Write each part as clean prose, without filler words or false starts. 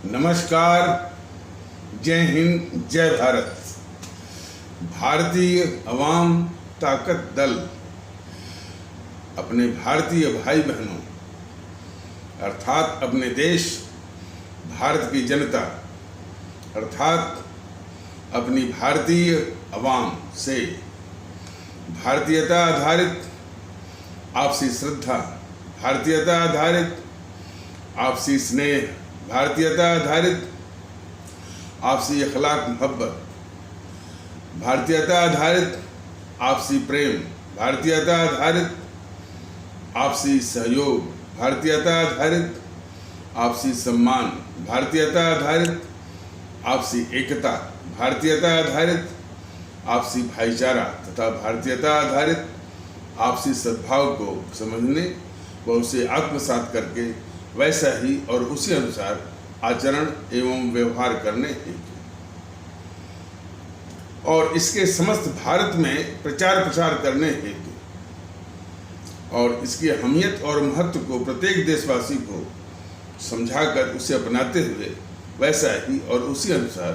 नमस्कार, जय हिंद, जय भारत। भारतीय अवाम ताकत दल अपने भारतीय भाई बहनों अर्थात अपने देश भारत की जनता अर्थात अपनी भारतीय अवाम से भारतीयता आधारित आपसी श्रद्धा, भारतीयता आधारित आपसी स्नेह, भारतीयता आधारित आपसी अखलाक मोहब्बत, भारतीयता आधारित आपसी प्रेम, भारतीयता आधारित आपसी सहयोग, भारतीयता आधारित आपसी सम्मान, भारतीयता आधारित आपसी एकता, भारतीयता आधारित आपसी भाईचारा तथा भारतीयता आधारित आपसी सद्भाव को समझने व उसे आत्मसात करके वैसा ही और उसी अनुसार आचरण एवं व्यवहार करने हेतु और इसके समस्त भारत में प्रचार प्रसार करने हेतु और इसकी अहमियत और महत्व को प्रत्येक देशवासी को समझाकर उसे अपनाते हुए वैसा ही और उसी अनुसार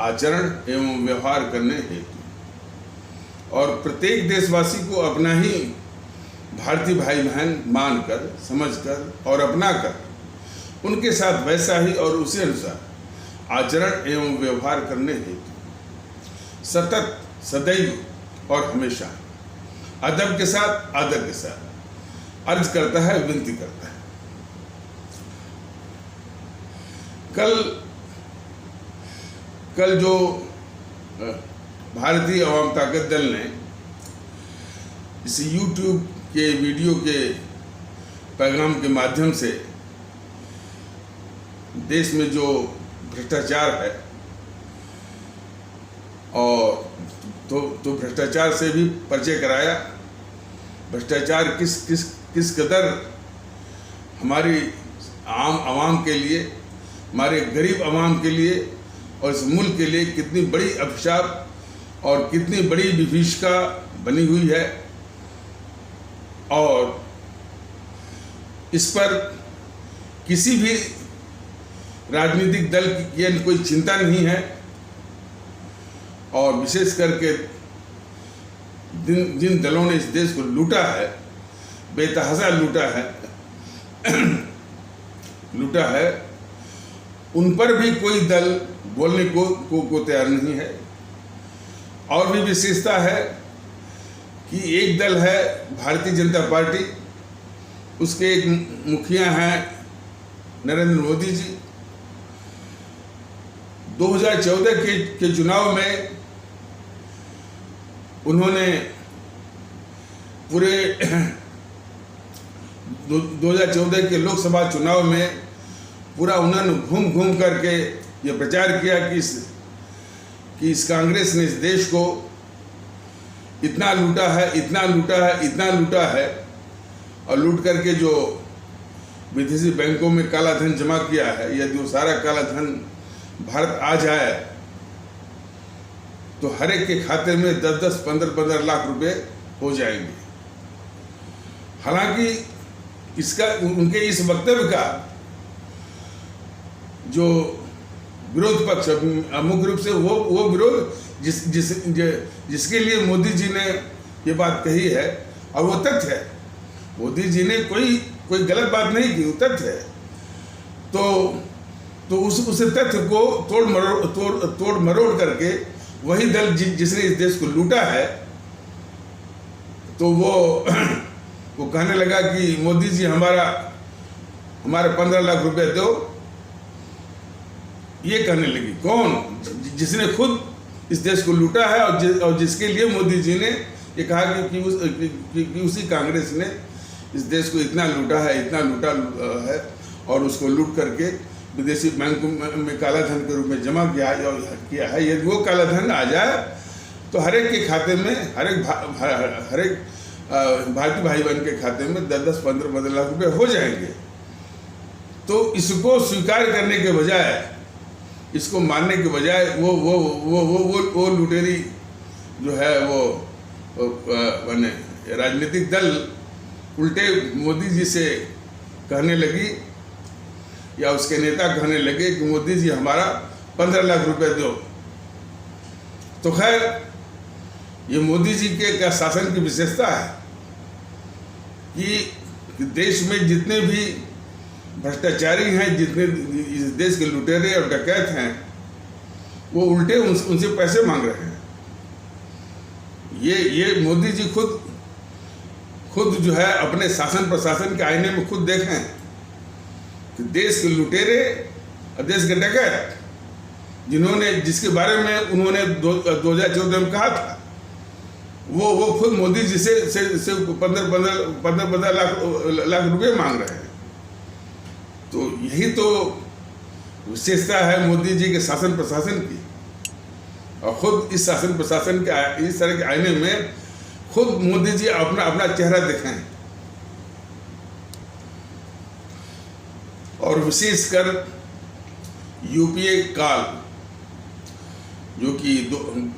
आचरण एवं व्यवहार करने हेतु और प्रत्येक देशवासी को अपना ही भारतीय भाई बहन मानकर, समझकर और अपनाकर उनके साथ वैसा ही और उसी अनुसार आचरण एवं व्यवहार करने हेतु सतत, सदैव और हमेशा अदब के साथ, आदर के साथ अर्ज करता है, विनती करता है। कल जो भारतीय अवाम ताकत दल ने इस YouTube के वीडियो के पैगाम के माध्यम से देश में जो भ्रष्टाचार है और तो भ्रष्टाचार से भी परिचय कराया। भ्रष्टाचार किस कदर हमारी आम आवाम के लिए, हमारे गरीब आवाम के लिए और इस मुल्क के लिए कितनी बड़ी अभिशाप और कितनी बड़ी विभीषिका बनी हुई है और इस पर किसी भी राजनीतिक दल की ये कोई चिंता नहीं है और विशेष करके जिन दलों ने इस देश को लूटा है, बेतहाशा लूटा है, उन पर भी कोई दल बोलने को तैयार नहीं है। और भी विशेषता है कि एक दल है भारतीय जनता पार्टी, उसके एक मुखिया हैं नरेंद्र मोदी जी। 2014 के चुनाव में उन्होंने पूरे 2014 के लोकसभा चुनाव में पूरा उन्होंने घूम करके ये प्रचार किया कि इस कांग्रेस ने इस देश को इतना लूटा है और लूट करके जो विदेशी बैंकों में काला धन जमा किया है, यदि वो सारा काला धन भारत आ जाए तो हर एक के खाते में 10-10, 15-15 लाख रुपए हो जाएंगे। हालांकि इसका उनके इस वक्तव्य का जो विरोध पक्ष मुख्य रूप से वो विरोध जिसके लिए मोदी जी ने ये बात कही है और वो तथ्य है। मोदी जी ने कोई गलत बात नहीं की, वो तथ्य है। तो उस तथ्य को तोड़ मरोड़ करके वही दल जिसने इस देश को लूटा है तो वो कहने लगा कि मोदी जी हमारे 15 लाख रुपए दो। ये कहने लगी कौन? जिसने खुद इस देश को लूटा है और जिसके लिए मोदी जी ने ये कहा कि उसी कांग्रेस ने इस देश को इतना लूटा है और उसको लूट करके विदेशी बैंक में काला धन के रूप में जमा किया है। यदि वो काला धन आ जाए तो हर एक के खाते में, हर एक भारतीय भाई बहन के खाते में 10-10, 15-15 लाख रुपए हो जाएंगे। तो इसको स्वीकार करने के बजाय, इसको मानने के बजाय वो लुटेरी जो है वो राजनीतिक दल उल्टे मोदी जी से कहने लगी या उसके नेता कहने लगे कि मोदी जी हमारा 15 लाख रुपए दो। तो खैर ये मोदी जी के शासन की विशेषता है कि देश में जितने भी भ्रष्टाचारी हैं, जितने इस देश के लुटेरे और डकैत हैं, वो उल्टे उनसे पैसे मांग रहे हैं। ये मोदी जी खुद जो है अपने शासन प्रशासन के आईने में खुद देखें कि देश के लुटेरे और देश के डकैत जिसके बारे में उन्होंने 2014 में कहा था, वो खुद मोदी जी से 15 लाख रुपए मांग रहे हैं। तो यही तो विशेषता है मोदी जी के शासन प्रशासन की। और खुद इस शासन प्रशासन के इस तरह के आईने में खुद मोदी जी अपना चेहरा दिखाएं। और विशेषकर यूपीए काल, जो कि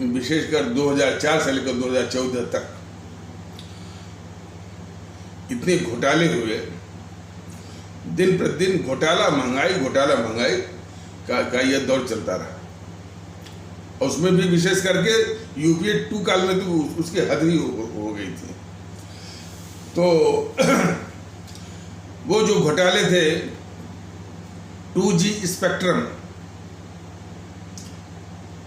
विशेषकर 2004 से लेकर 2014 तक इतने घोटाले हुए, दिन प्रतिदिन घोटाला महंगाई का यह दौर चलता रहा। और उसमें भी विशेष करके यूपीए 2 काल में तो उसकी हद ही हो गई थी। तो वो जो घोटाले थे, 2G spectrum,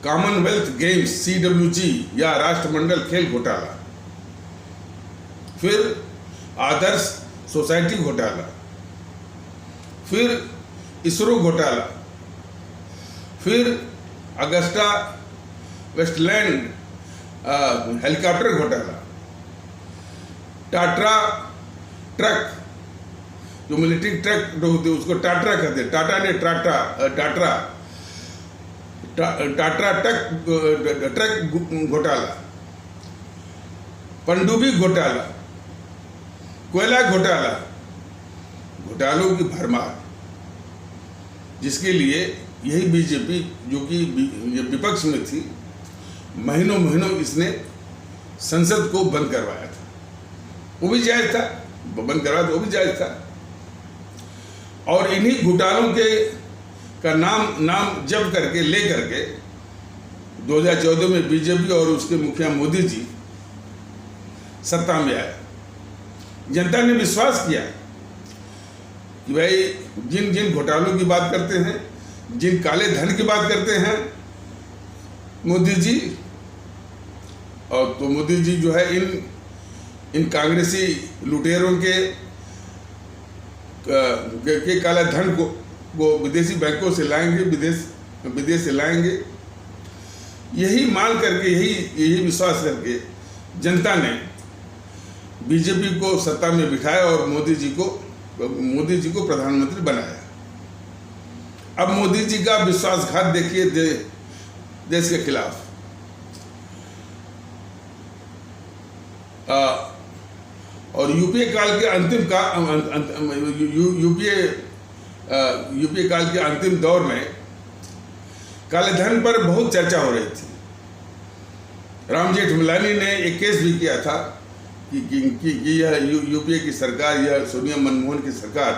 Commonwealth games CWG या राष्ट्रमंडल खेल घोटाला, फिर आदर्श सोसाइटी घोटाला, फिर इसरो घोटाला, फिर अगस्टा वेस्टलैंड हेलीकॉप्टर घोटाला, टाटा ट्रक, जो मिलिट्री ट्रक जो होते उसको टाटा कहते, टाटा ने टाटा ट्रक घोटाला, पनडुब्बी घोटाला, कोयला घोटाला, घोटालों की भरमार, जिसके लिए यही बीजेपी जो कि विपक्ष में थी, महीनों इसने संसद को बंद करवाया था। वो भी जायज था, बंद करवाया था, वो भी जायज था। और इन्हीं घोटालों का नाम जप करके ले करके 2014 में बीजेपी और उसके मुखिया मोदी जी सत्ता में आए। जनता ने विश्वास किया कि भाई जिन घोटालों की बात करते हैं, जिन काले धन की बात करते हैं मोदी जी, और तो मोदी जी जो है इन कांग्रेसी लुटेरों के काला धन को विदेशी बैंकों से लाएंगे, विदेश से लाएंगे। यही मान करके, यही विश्वास करके जनता ने बीजेपी को सत्ता में बिठाया और मोदी जी को प्रधानमंत्री बनाया। अब मोदी जी का विश्वासघात देखिए देश के खिलाफ। और यूपीए काल के यूपीए काल के अंतिम दौर में काले धन पर बहुत चर्चा हो रही थी। राम जेठमलानी ने एक केस भी किया था कि यह यूपीए की सरकार, यह सोनिया मनमोहन की सरकार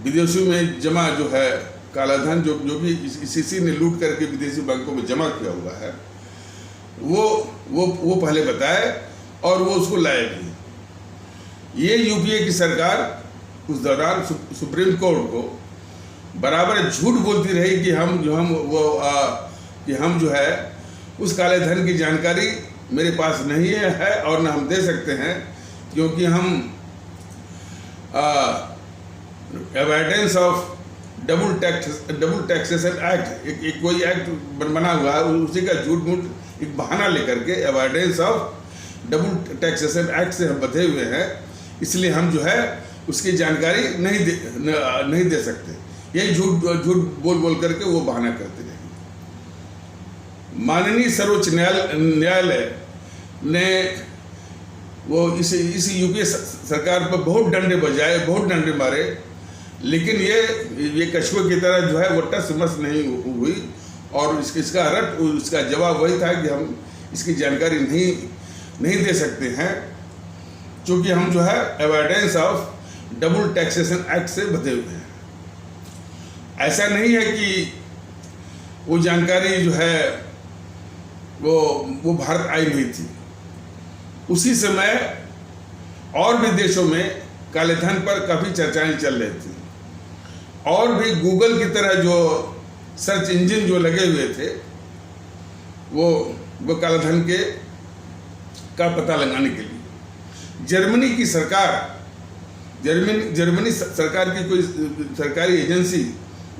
विदेशों में जमा जो है काला धन जो कि इसी ने लूट करके विदेशी बैंकों में जमा किया हुआ है, वो पहले बताए और वो उसको लाए भी। ये यूपीए की सरकार उस दौरान सुप्रीम कोर्ट को बराबर झूठ बोलती रही कि हम जो है उस काले धन की जानकारी मेरे पास नहीं है और न हम दे सकते हैं, क्योंकि हम evidence of double taxation act, एक कोई एक्ट बना हुआ है, उसी का झूठ मूठ एक बहाना लेकर के evidence of double taxation act से हम बंधे हुए हैं, इसलिए हम जो है उसकी जानकारी नहीं दे सकते। यही झूठ बोल करके वो बहाना करते रहे। माननीय सर्वोच्च न्यायालय ने वो इस यूपीए सरकार पर बहुत डंडे बजाए, बहुत डंडे मारे, लेकिन ये कछुए की तरह जो है वो टस मस नहीं हुई। और इसका जवाब वही था कि हम इसकी जानकारी नहीं दे सकते हैं, क्योंकि हम जो है evidence of double taxation act से बंधे हुए हैं। ऐसा नहीं है कि वो जानकारी जो है वो भारत आई नहीं थी। उसी समय और भी देशों में काले धन पर काफ़ी चर्चाएं चल रही थी, और भी गूगल की तरह जो सर्च इंजन जो लगे हुए थे वो काले धन का पता लगाने के लिए जर्मनी की सरकार, जर्मनी सरकार की कोई सरकारी एजेंसी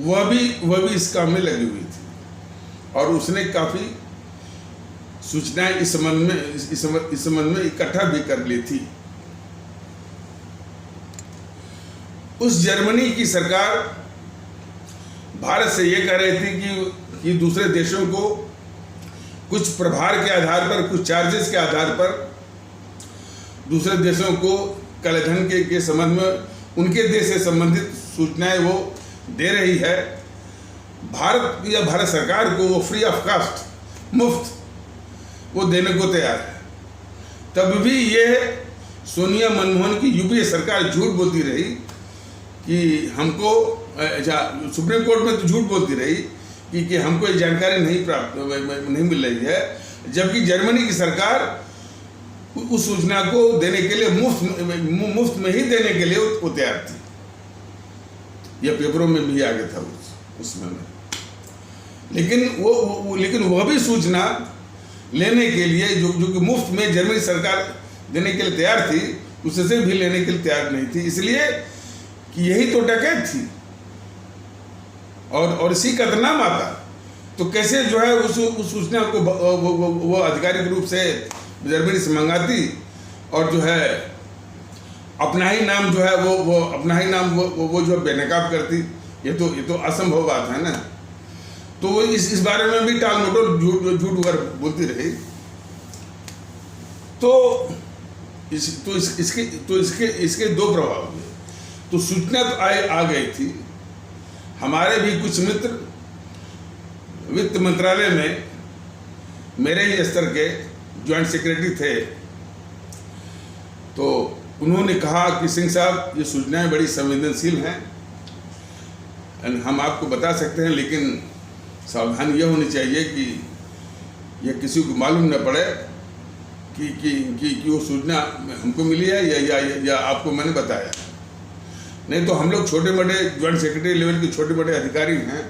वह भी इस काम में लगी हुई थी, और उसने काफ़ी सूचनाएं इस संबंध में इकट्ठा भी कर ली थी। उस जर्मनी की सरकार भारत से ये कह रही थी कि दूसरे देशों को कुछ प्रभार के आधार पर, कुछ चार्जेस के आधार पर दूसरे देशों को काले धन के संबंध में उनके देश से संबंधित सूचनाएं वो दे रही है। भारत या भारत सरकार को वो फ्री ऑफ कास्ट, मुफ्त वो देने को तैयार है। तब भी ये सोनिया मनमोहन की यूपीए सरकार झूठ बोलती रही कि हमको, सुप्रीम कोर्ट में तो झूठ बोलती रही कि हमको ये जानकारी नहीं मिल रही है, जबकि जर्मनी की सरकार उस सूचना को देने के लिए मुफ्त में ही देने के लिए वो तैयार थी। यह पेपरों में भी आ गया था उसमें। लेकिन वह भी सूचना लेने के लिए जो कि मुफ्त में जर्मनी सरकार देने के लिए तैयार थी, उससे भी लेने के लिए तैयार नहीं थी, इसलिए कि यही तो डकैत थी और इसी का नाम आता। तो कैसे जो है उस सूचना को वो आधिकारिक रूप से जर्मनी से मंगाती और जो है अपना ही नाम जो है वो जो बेनकाब करती। ये तो असंभव बात है ना। तो वो इस बारे में भी टाल मटोल झूठ कर बोलती रही। तो इसके दो प्रभाव हुए। तो सूचना तो आ गई थी। हमारे भी कुछ मित्र वित्त मंत्रालय में मेरे ही स्तर के ज्वाइंट सेक्रेटरी थे, तो उन्होंने कहा कि सिंह साहब ये सूचनाएं बड़ी संवेदनशील हैं, हम आपको बता सकते हैं, लेकिन सावधानी यह होनी चाहिए कि यह किसी को मालूम न पड़े कि वो सूचना हमको मिली है या आपको मैंने बताया। नहीं तो हम लोग छोटे मोटे ज्वाइंट सेक्रेटरी लेवल के छोटे मोटे अधिकारी हैं,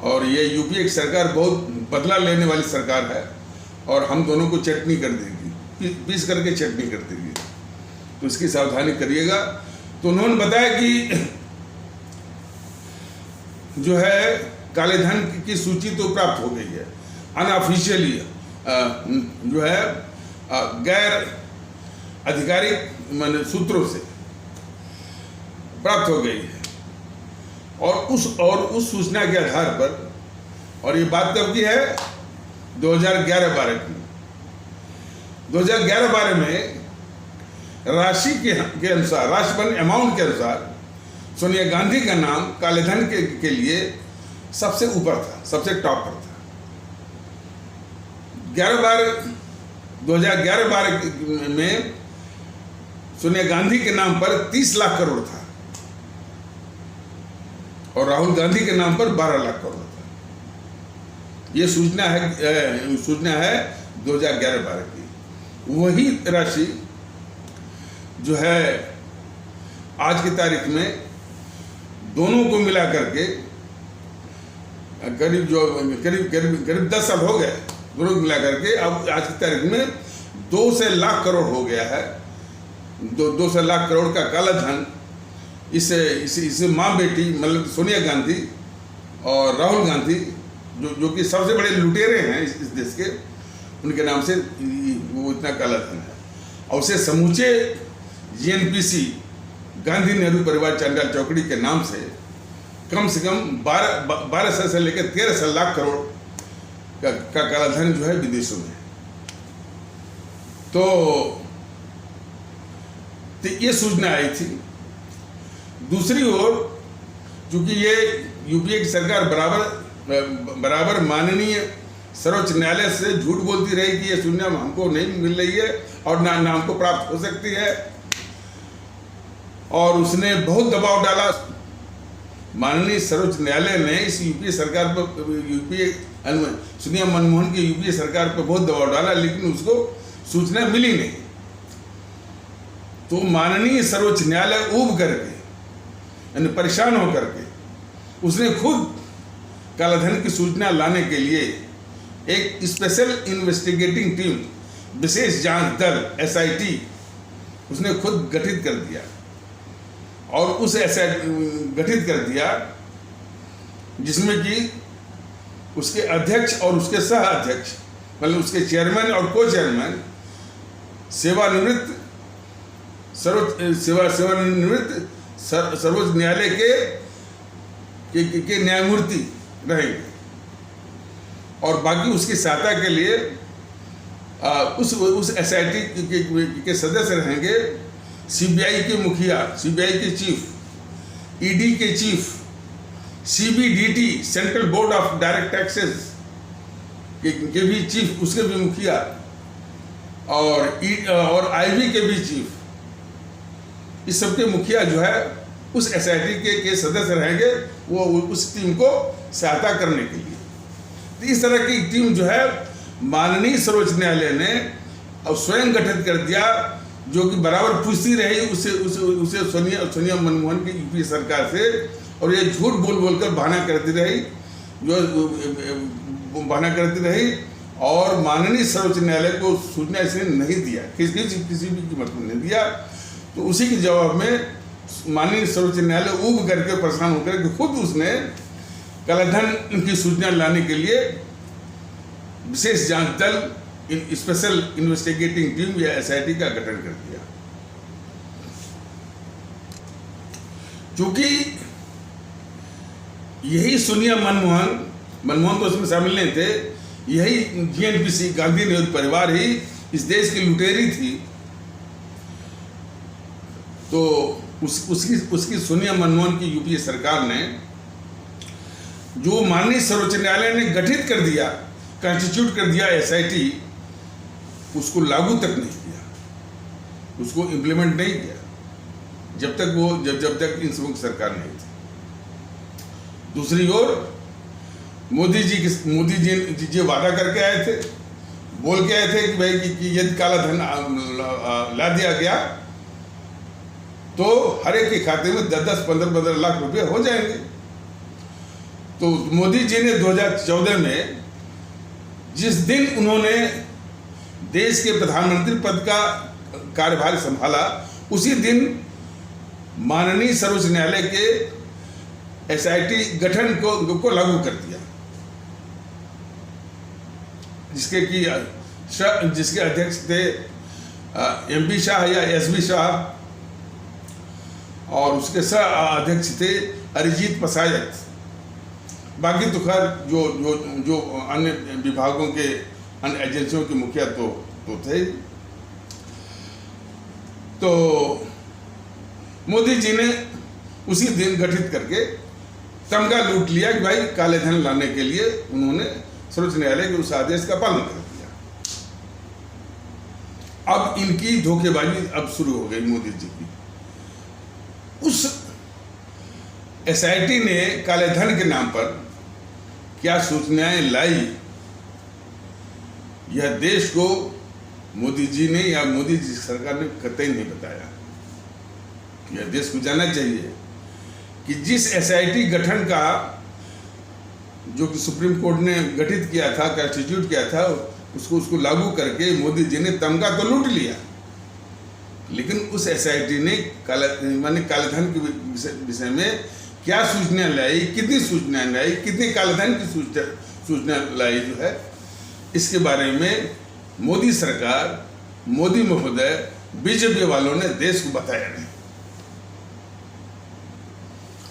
और ये यूपीए की सरकार बहुत बदला लेने वाली सरकार है, और हम दोनों को चटनी कर देगी, पीस करके चटनी कर देगी। तो इसकी सावधानी करिएगा। तो उन्होंने बताया कि जो है काले धन की सूची तो प्राप्त हो गई है, अनऑफिशियली जो है गैर आधिकारिक सूत्रों से प्राप्त हो गई है, और उस सूचना के आधार पर, और ये बात कब की है 2011-12 की। 2011-12 में राशि के अनुसार, राशि बन अमाउंट के अनुसार सोनिया गांधी का नाम काले धन के लिए सबसे ऊपर था, सबसे टॉप पर था। 2011-12 में सोनिया गांधी के नाम पर 30 लाख करोड़ था, और राहुल गांधी के नाम पर 12 लाख करोड़ था। ये सूचना है 2011-12 की। वही राशि जो है आज की तारीख में दोनों को मिला करके करीब 10 साल हो गए, दोनों को मिला करके अब आज की तारीख में 200 लाख करोड़ हो गया है। 200 लाख करोड़ का काला धन इसे माँ बेटी मतलब सोनिया गांधी और राहुल गांधी जो कि सबसे बड़े लुटेरे हैं इस देश के, उनके नाम से वो इतना काला धन है। और उसे समूचे जीएनपीसी गांधी नेहरू परिवार चांडाल चौकड़ी के नाम से कम 12 से लेकर 13 लाख करोड़ का काला धन जो है विदेशों में। तो ये सूचना आई थी। दूसरी ओर चूंकि ये यूपीए की सरकार बराबर माननीय सर्वोच्च न्यायालय से झूठ बोलती रही कि ये सूचना हमको नहीं मिल रही है और ना हमको प्राप्त हो सकती है, और उसने बहुत दबाव डाला माननीय सर्वोच्च न्यायालय ने इस यूपीए सरकार पर, सोनिया मनमोहन की यूपीए सरकार पर बहुत दबाव डाला, लेकिन उसको सूचना मिली नहीं। तो माननीय सर्वोच्च न्यायालय ऊब करके, यानी परेशान होकर के, उसने खुद कालाधन की सूचना लाने के लिए एक स्पेशल इन्वेस्टिगेटिंग टीम, विशेष जांच दल SIT उसने खुद गठित कर दिया। और उस गठित कर दिया जिसमें कि उसके अध्यक्ष और उसके सह अध्यक्ष, मतलब उसके चेयरमैन और को चेयरमैन सेवानिवृत्त सर्वोच्च न्यायालय के न्यायमूर्ति रहेंगे। और बाकी उसकी सहायता के लिए उस SIT के सदस्य रहेंगे CBI के मुखिया, CBI के चीफ, ED के chief, CBDT central board of direct taxes के भी चीफ, उसके भी मुखिया, और IB के भी चीफ। इस सब के मुखिया जो है उस SIT के सदस्य रहेंगे, वो उस टीम को सहायता करने के लिए। तो इस तरह की टीम जो है माननीय सर्वोच्च न्यायालय ने स्वयं गठित कर दिया, जो कि बराबर पूछती रही उसे सोनिया मनमोहन की यूपीए सरकार से, और ये झूठ बोल कर बहाना करती रही, और माननीय सर्वोच्च न्यायालय को सूचना इसने नहीं दिया, किसी भी कीमत में नहीं दिया। तो उसी के जवाब में माननीय सर्वोच्च न्यायालय ऊब करके, परेशान होकर के खुद उसने कालाधन की सूचना लाने के लिए विशेष जांच दल, स्पेशल इन्वेस्टिगेटिंग टीम या SIT का गठन कर दिया। क्योंकि यही सोनिया मनमोहन तो उसमें शामिल नहीं थे, यही GNPC गांधी नेहरू परिवार ही इस देश की लुटेरी थी। तो उसकी सोनिया मनमोहन की यूपीए सरकार ने, जो माननीय सर्वोच्च न्यायालय ने गठित कर दिया, कॉन्स्टिट्यूट कर दिया SIT, उसको लागू तक नहीं किया, उसको इम्प्लीमेंट नहीं किया जब तक इन सबों की सरकार नहीं थी। दूसरी ओर मोदी जी वादा करके आए थे, बोल के आए थे कि भाई कि यदि काला धन ला दिया गया तो हर एक के खाते में 10-10, 15-15 लाख रुपए हो जाएंगे। तो मोदी जी ने 2014 में जिस दिन उन्होंने देश के प्रधानमंत्री पद का कार्यभार संभाला, उसी दिन माननीय सर्वोच्च न्यायालय के SIT गठन को लागू कर दिया, जिसके अध्यक्ष थे MP शाह या SB शाह, और उसके सह अध्यक्ष थे अरिजीत पसायत। बाकी तो खैर जो अन्य विभागों के, अन्य एजेंसियों के मुखिया तो थे। तो मोदी जी ने उसी दिन गठित करके तमगा लूट लिया कि भाई काले धन लाने के लिए उन्होंने सर्वोच्च न्यायालय के उस आदेश का पालन कर दिया। अब इनकी धोखेबाजी अब शुरू हो गई मोदी जी की। उस SIT ने काले धन के नाम पर क्या सूचनाएं लाई, यह देश को मोदी जी ने या मोदी जी सरकार ने कतई नहीं बताया। यह देश को जानना चाहिए कि जिस SIT गठन का, जो कि सुप्रीम कोर्ट ने गठित किया था, कॉन्स्टिट्यूट किया था, उसको लागू करके मोदी जी ने तमगा तो लूट लिया, लेकिन उस SIT ने कालेधन के विषय में क्या सूचना लाई, कितनी सूचना लाई, कितनी कालेधन की सूचना लाई, जो है इसके बारे में मोदी सरकार, मोदी महोदय, BJP वालों ने देश को बताया नहीं।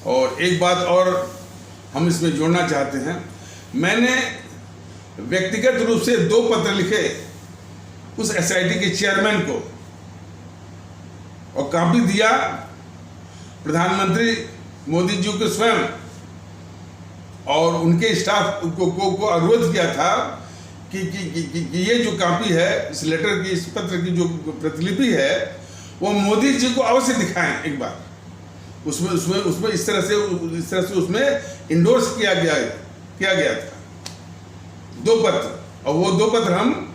और एक बात और हम इसमें जोड़ना चाहते हैं, मैंने व्यक्तिगत रूप से 2 पत्र लिखे उस SIT के चेयरमैन को और कापी दिया प्रधानमंत्री मोदी जी को स्वयं, और उनके स्टाफ को अनुरोध किया था कि ये जो कापी है, इस लेटर की, इस पत्र की जो प्रतिलिपि है, वो मोदी जी को अवश्य दिखाएं एक बार, उसमें उसमें उसमें इस तरह से उसमें इंडोर्स किया गया था 2 पत्र, और वो 2 पत्र हम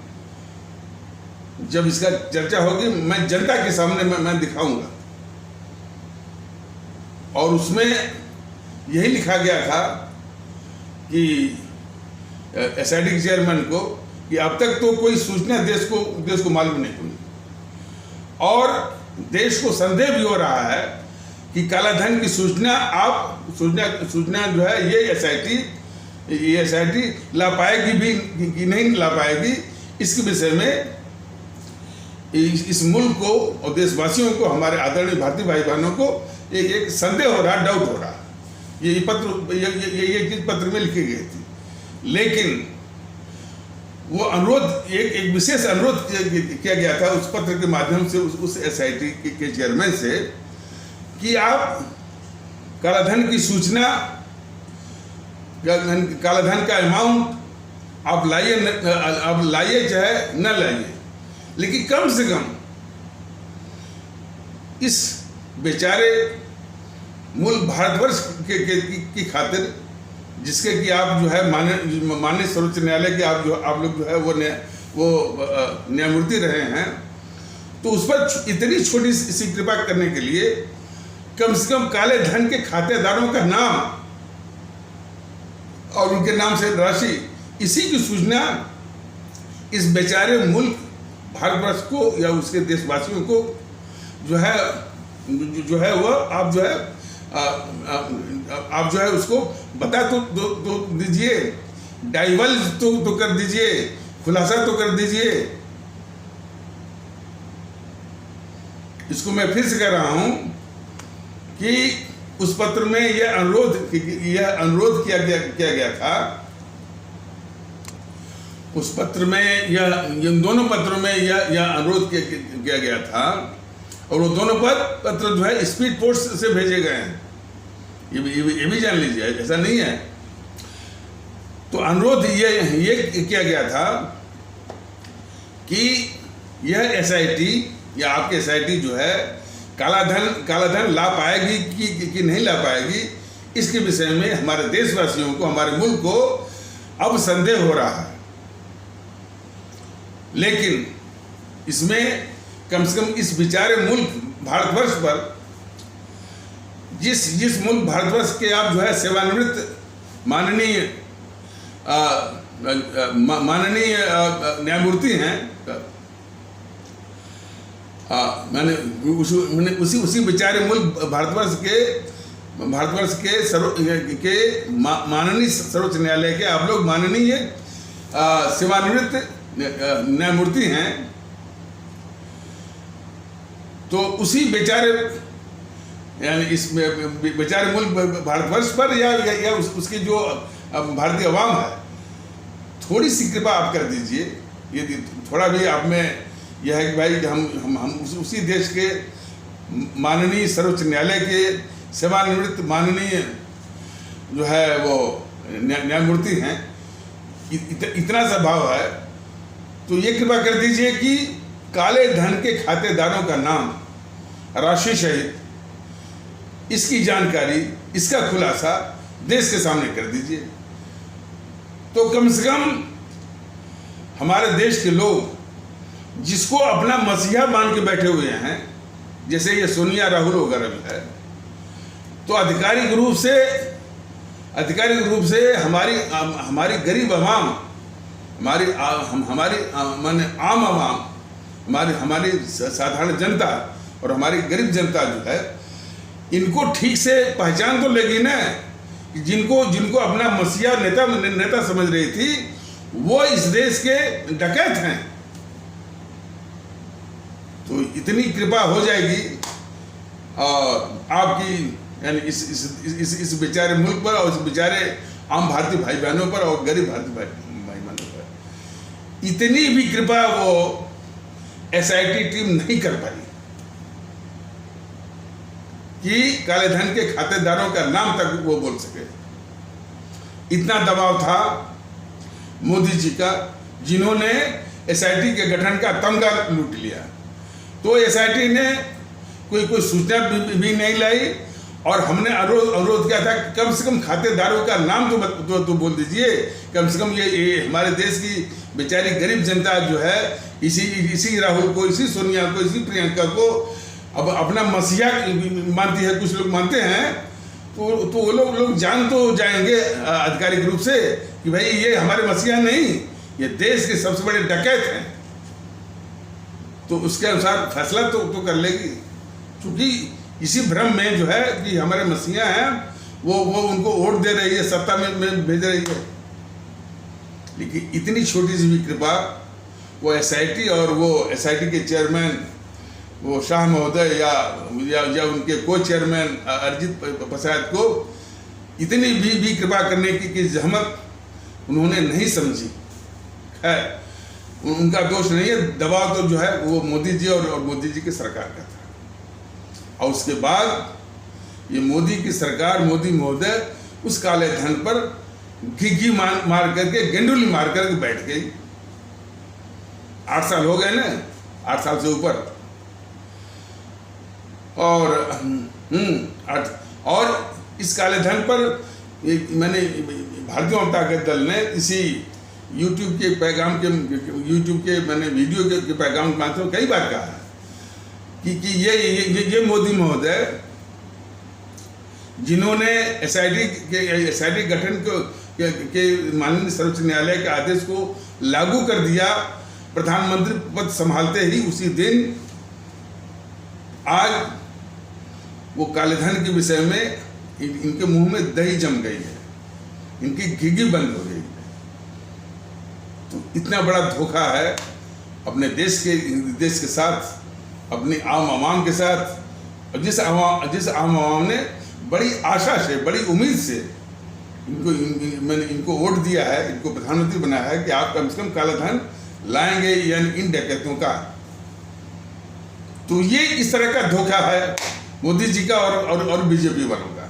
जब इसका चर्चा होगी मैं जनता के सामने मैं दिखाऊंगा। और उसमें यही लिखा गया था कि एसआईटी के चेयरमैन को कि अब तक तो कोई सूचना देश को मालूम नहीं हुई, और देश को संदेह भी हो रहा है कि कालाधन की सूचना जो है ये एसआईटी ला पाएगी भी कि नहीं ला पाएगी। इसके विषय में इस मुल्क को और देशवासियों को, हमारे आदरणीय भारतीय भाई बहनों को एक संदेह हो रहा, डाउट हो रहा। ये किस पत्र में लिखी गई थी, लेकिन वो अनुरोध एक विशेष अनुरोध किया गया था उस पत्र के माध्यम से उस एसआईटी के चेयरमैन से कि आप कालाधन की सूचना, कालाधन का अमाउंट आप लाइए चाहे न लाइए, लेकिन कम से कम इस बेचारे मुल्क भारतवर्ष की खातिर, जिसके कि आप जो है माननीय सर्वोच्च न्यायालय के आप लोग जो है वो न्यायमूर्ति रहे हैं, तो उस पर इतनी छोटी सी कृपा करने के लिए कम से कम काले धन के खातेदारों का नाम और उनके नाम से राशि, इसी की सूचना इस बेचारे मुल्क भारतवर्ष को या उसके देशवासियों को जो है वो आप जो है उसको बता तो दीजिए, डाइवल्ज तो कर दीजिए, खुलासा तो कर दीजिए। इसको मैं फिर से कह रहा हूं कि उस पत्र में यह अनुरोध किया गया था। उस पत्र में इन दोनों पत्रों में यह अनुरोध किया गया था, और वो दोनों पत्र जो है स्पीड पोस्ट से भेजे गए हैं। ये भी जान लीजिए, ऐसा नहीं है। तो अनुरोध ये किया गया था कि यह एसआईटी या आपकी एसआईटी जो है कालाधन ला पाएगी कि नहीं ला पाएगी, इसके विषय में हमारे देशवासियों को, हमारे मुल्क को अब संदेह हो रहा है। लेकिन इसमें कम से कम इस बेचारे मुल्क भारतवर्ष पर, जिस मुल्क भारतवर्ष के आप जो है सेवानिवृत्त माननीय न्यायमूर्ति हैं, मैंने उसी बेचारे मुल्क भारतवर्ष के माननीय सर्वोच्च न्यायालय के आप लोग माननीय सेवानिवृत्त न्यायमूर्ति हैं। तो उसी बेचारे यानी इस बेचारे मुल्क भारतवर्ष पर या उसकी जो भारतीय अवाम है, थोड़ी सी कृपा आप कर दीजिए। यदि थोड़ा भी आप में यह है कि भाई हम उसी देश के माननीय सर्वोच्च न्यायालय के सेवानिवृत्त माननीय जो है वो न्यायमूर्ति हैं, इतना सा भाव है, तो ये कृपा कर दीजिए कि काले धन के खातेदारों का नाम, राशि सहित इसकी जानकारी, इसका खुलासा देश के सामने कर दीजिए। तो कम से कम हमारे देश के लोग जिसको अपना मसीहा मान के बैठे हुए हैं, जैसे ये सोनिया राहुल वगैरह है, तो आधिकारिक रूप से हमारी गरीब अवाम, हमारी माने आम अवाम, हमारी साधारण जनता और हमारी गरीब जनता जो है, इनको ठीक से पहचान तो लेगी ना, जिनको अपना मसीहा नेता समझ रही थी, वो इस देश के डकैत हैं। तो इतनी कृपा हो जाएगी और आपकी यानी इस बेचारे मुल्क पर और इस बेचारे आम भारतीय भाई बहनों पर और गरीब भारतीय भाई बहनों पर इतनी भी कृपा वो एसआईटी टीम नहीं कर पाई कि काले धन के खातेदारों का नाम तक वो बोल सके। इतना दबाव था मोदी जी का, जिन्होंने एसआईटी के गठन का तमगा लूट लिया। तो एसआईटी ने कोई सूचना भी नहीं लाई और हमने अनुरोध किया था कि कम से कम खातेदारों का नाम तो बोल दीजिए, कम से कम ये हमारे देश की बेचारी गरीब जनता जो है इसी राहुल को, इसी सोनिया को, इसी प्रियंका को अब अपना मसीहा मानती है, कुछ लोग मानते हैं, तो वो लोग जान तो जाएंगे आधिकारिक रूप से कि भाई ये हमारे मसीहा नहीं, ये देश के सबसे बड़े डकैत हैं। तो उसके अनुसार फैसला तो कर लेगी, क्योंकि इसी भ्रम में जो है कि हमारे मसीहा हैं, वो उनको वोट दे रही है, सत्ता में भेज रही है। लेकिन इतनी छोटी सी भी कृपा वो एसआईटी और वो एसआईटी के चेयरमैन वो शाह महोदय या उनके को चेयरमैन अरिजीत प्रसाद को इतनी भी कृपा करने की जहमत उन्होंने नहीं समझी है। उनका दोष नहीं है, दबाव तो जो है वो मोदी जी और मोदी जी की सरकार का था। और उसके बाद ये मोदी की सरकार, मोदी महोदय उस काले धन पर घी मार करके, गेंडुली मार करके बैठ गई। 8 साल हो गए ना, 8 साल से ऊपर। और इस काले धन पर मैंने भारतीय जनता दल ने इसी यूट्यूब के मैंने वीडियो के पैगाम के माध्यम कई बार कहा है कि ये मोदी महोदय जिन्होंने एसआईटी गठन के माननीय सर्वोच्च न्यायालय के आदेश को लागू कर दिया, प्रधानमंत्री पद संभालते ही उसी दिन आज वो कालेधन के विषय में इनके मुंह में दही जम गई है, इनकी घिघी बंद हो गई है। तो इतना बड़ा धोखा है अपने देश के साथ, अपनी आम आवाम के साथ, और जिस आम आवाम ने बड़ी आशा से, बड़ी उम्मीद से मैंने इनको वोट दिया है, इनको प्रधानमंत्री बनाया है कि आप कम से कम काला धन लाएंगे यानी इन डकैतों का। तो ये इस तरह का धोखा है मोदी जी का और बीजेपी वालों का।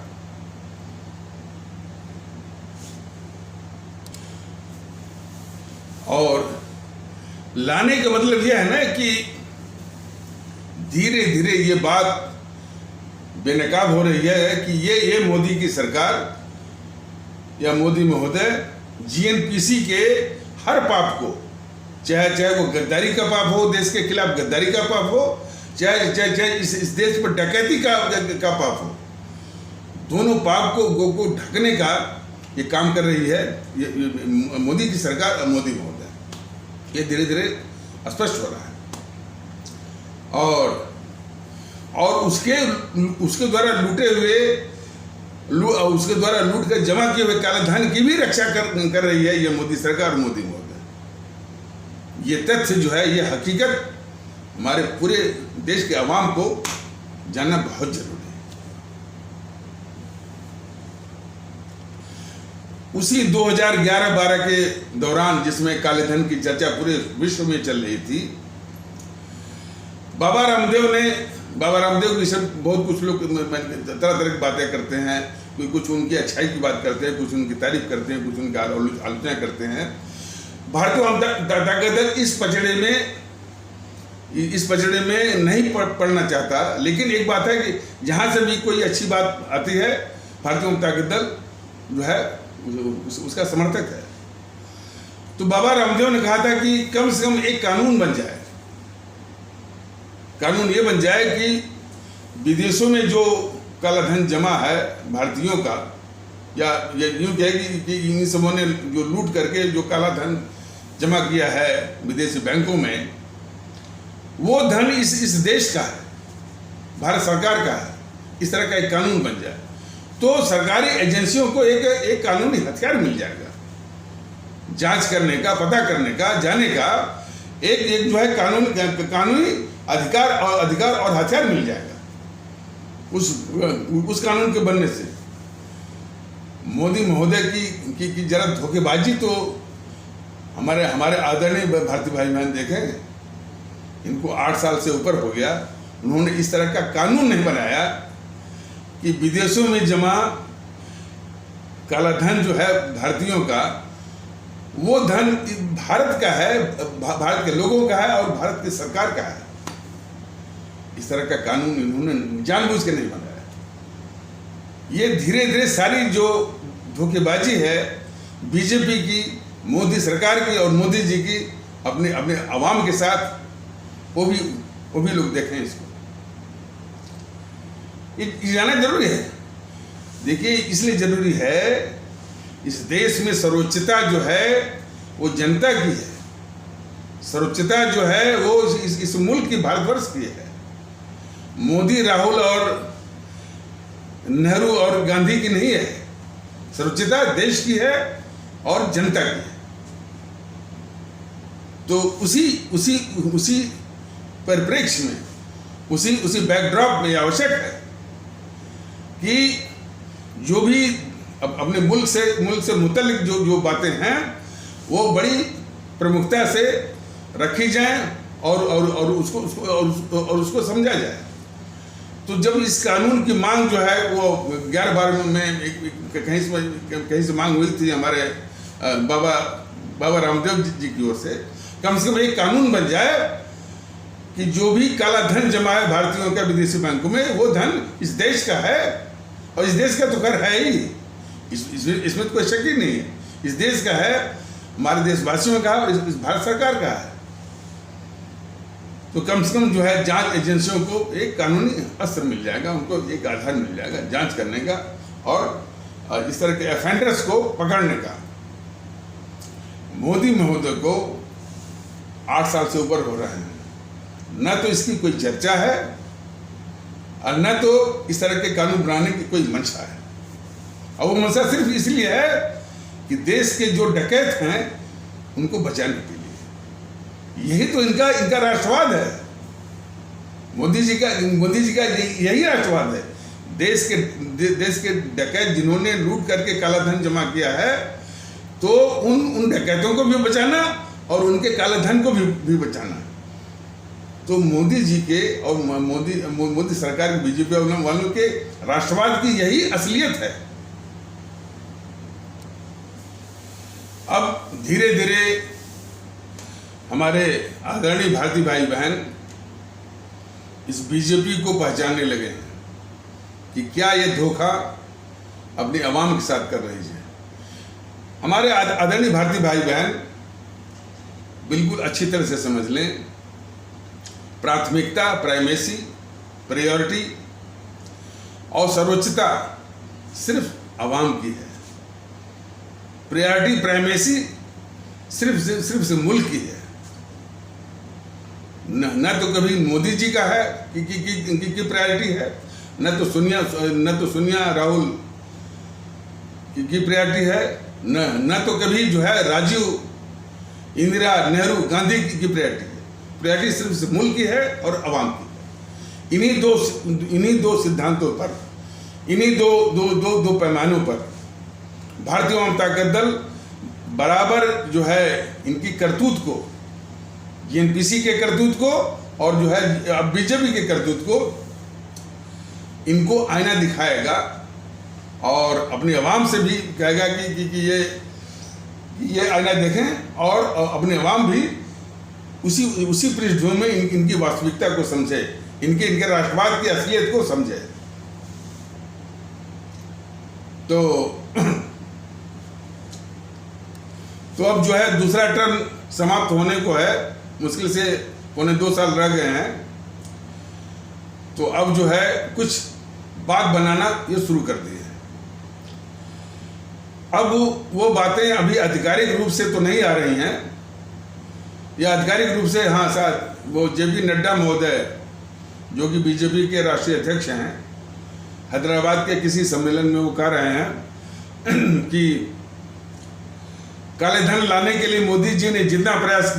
और लाने का मतलब यह है ना कि धीरे धीरे ये बात बेनकाब हो रही है कि ये मोदी की सरकार या मोदी महोदय जीएनपीसी के हर पाप को, चाहे वो गद्दारी का पाप हो, देश के खिलाफ गद्दारी का पाप हो, चाहे इस देश पर डकैती का पाप हो, दोनों पाप को ढकने का ये काम कर रही है ये मोदी की सरकार और मोदी महोदय। ये धीरे धीरे स्पष्ट हो रहा है। और उसके द्वारा उसके द्वारा लूट कर जमा किए हुए काले धन की भी रक्षा कर रही है ये मोदी सरकार, मोदी महोदय। ये तथ्य जो है, ये हकीकत हमारे पूरे देश के अवाम को जानना बहुत जरूरी है। उसी 2011-12 के दौरान जिसमें काले धन की चर्चा पूरे विश्व में चल रही थी, बाबा रामदेव की सब बहुत कुछ लोग तरह तरह की बातें करते हैं, कोई कुछ उनकी अच्छाई की बात करते हैं, कुछ उनकी तारीफ करते हैं, कुछ उनकी आलोचना करते हैं। भारतीय जनता दल इस पचड़े में नहीं पढ़ना चाहता, लेकिन एक बात है कि जहाँ से भी कोई अच्छी बात आती है, भारतीय जनता दल जो है उसका समर्थक है। तो बाबा रामदेव ने कहा था कि कम से कम एक कानून बन जाए, कानून ये बन जाए कि विदेशों में जो काला धन जमा है भारतीयों का, या यूँ कहे कि इन समूहों ने जो लूट करके जो काला धन जमा किया है विदेशी बैंकों में, वो धन इस देश का है, भारत सरकार का है। इस तरह का एक कानून बन जाए तो सरकारी एजेंसियों को एक कानूनी हथियार मिल जाएगा, जांच करने का, पता करने का, जाने का एक जो है कानूनी अधिकार और हथियार मिल जाएगा उस कानून के बनने से। मोदी महोदय की जरा धोखेबाजी तो हमारे आदरणीय भारतीय भाई बहन देखें, इनको 8 साल से ऊपर हो गया, उन्होंने इस तरह का कानून नहीं बनाया कि विदेशों में जमा काला धन जो है भारतीयों का, वो धन भारत का है, भारत के लोगों का है और भारत की सरकार का है। इस तरह का कानून इन्होंने जानबूझ के नहीं बनाया। ये धीरे धीरे सारी जो धोखेबाजी है बीजेपी की, मोदी सरकार की और मोदी जी की अपने अपने आवाम के साथ, वो भी लोग देखें इसको। ये जाना जरूरी है। देखिए, इसलिए जरूरी है, इस देश में सर्वोच्चता जो है वो जनता की है। सर्वोच्चता जो है वो इस मुल्क की, भारतवर्ष की है। मोदी, राहुल और नेहरू और गांधी की नहीं है। सर्वोच्चता देश की है और जनता की है। तो उसी परिप्रेक्ष्य में, उसी बैकड्रॉप में आवश्यक है कि जो भी अपने मुल्क से मुतल्लिक जो बातें हैं वो बड़ी प्रमुखता से रखी जाएं और उसको समझा जाए। तो जब इस कानून की मांग जो है वो 11-12 में कहीं से मांग हुई थी हमारे बाबा रामदेव जी की ओर से कम एक कानून बन जाए कि जो भी काला धन जमा है भारतीयों का विदेशी बैंकों में, वो धन इस देश का है और इस देश का तो कर है ही, इसमें तो कोई शक ही नहीं है। इस देश का है, हमारे देशवासियों का और इस भारत सरकार का है। तो कम से कम जो है जांच एजेंसियों को एक कानूनी अस्त्र मिल जाएगा, उनको एक आधार मिल जाएगा जांच करने का और इस तरह के ऑफेंडर्स को पकड़ने का। मोदी महोदय को 8 साल से ऊपर हो रहे हैं, न तो इसकी कोई चर्चा है और न तो इस तरह के कानून बनाने की कोई मंशा है। और वो मंशा सिर्फ इसलिए है कि देश के जो डकैत हैं उनको बचाने के लिए। यही तो इनका राष्ट्रवाद है। मोदी जी का यही राष्ट्रवाद है। देश के डकैत जिन्होंने लूट करके काला धन जमा किया है, तो उन डकैतों को भी बचाना और उनके काले धन को भी बचाना। तो मोदी जी के और मोदी सरकार के, बीजेपी वालों के राष्ट्रवाद की यही असलियत है। अब धीरे धीरे हमारे आदरणीय भारतीय भाई बहन इस बीजेपी को पहचानने लगे हैं कि क्या ये धोखा अपनी आवाम के साथ कर रही है। हमारे आदरणीय भारतीय भाई बहन बिल्कुल अच्छी तरह से समझ लें, प्राथमिकता, प्राइमेसी, प्रायोरिटी और सर्वोच्चता सिर्फ आवाम की है। प्रायोरिटी, प्राइमेसी सिर्फ से मुल्क की है, न तो कभी मोदी जी का है कि प्रायोरिटी है, न तो सोनिया राहुल की प्रायोरिटी है, न तो कभी जो है राजीव, इंदिरा, नेहरू, गांधी की प्रायोरिटी है। प्रायोरिटी सिर्फ से मुल्क की है और आवाम की है। इन्हीं दो सिद्धांतों पर, इन्हीं दो पैमानों पर भारतीय जनता दल बराबर जो है इनकी करतूत को, एनपीसी के करतूत को और जो है अब बीजेपी के करतूत को, इनको आईना दिखाएगा और अपनी आवाम से भी कहेगा कि ये आईना देखें और अपने आवाम भी उसी पृष्ठभूमि में इनकी वास्तविकता को समझे, इनके राष्ट्रवाद की असलियत को समझे। तो अब जो है दूसरा टर्म समाप्त होने को है, मुश्किल से 1.25 साल रह गए हैं। तो अब जो है कुछ बात बनाना ये शुरू कर दी है। अब वो बातें अभी आधिकारिक रूप से तो नहीं आ रही हैं, या आधिकारिक रूप से हाँ साथ वो जेपी नड्डा महोदय जो कि बीजेपी के राष्ट्रीय अध्यक्ष हैं, हैदराबाद के किसी सम्मेलन में वो कह रहे हैं कि काले धन लाने के लिए मोदी जी ने जितना प्रयास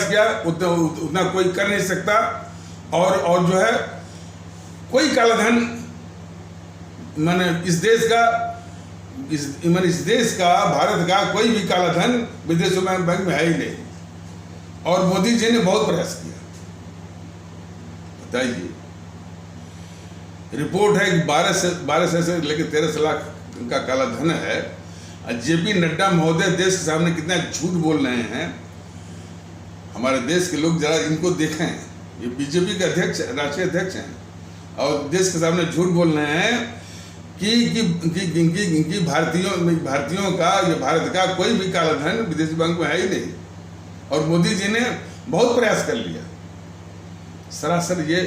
किया उतना कोई कर नहीं सकता, और जो है कोई काला धन माने इस देश का भारत का कोई भी काला धन विदेशों में बैंक में है ही नहीं, और मोदी जी ने बहुत प्रयास किया। बताइए, रिपोर्ट है कि 12 से लेकर 13 लाख का काला धन है। जेपी नड्डा महोदय देश के सामने कितना झूठ बोल रहे हैं। हमारे देश के लोग जरा इनको देखें, ये बीजेपी के अध्यक्ष, राष्ट्रीय अध्यक्ष हैं और देश के सामने झूठ बोल रहे हैं कि भारतीयों का या भारत का कोई भी काला धन विदेशी बैंक में है ही नहीं। और मोदी जी ने बहुत प्रयास कर लिया। सरासर ये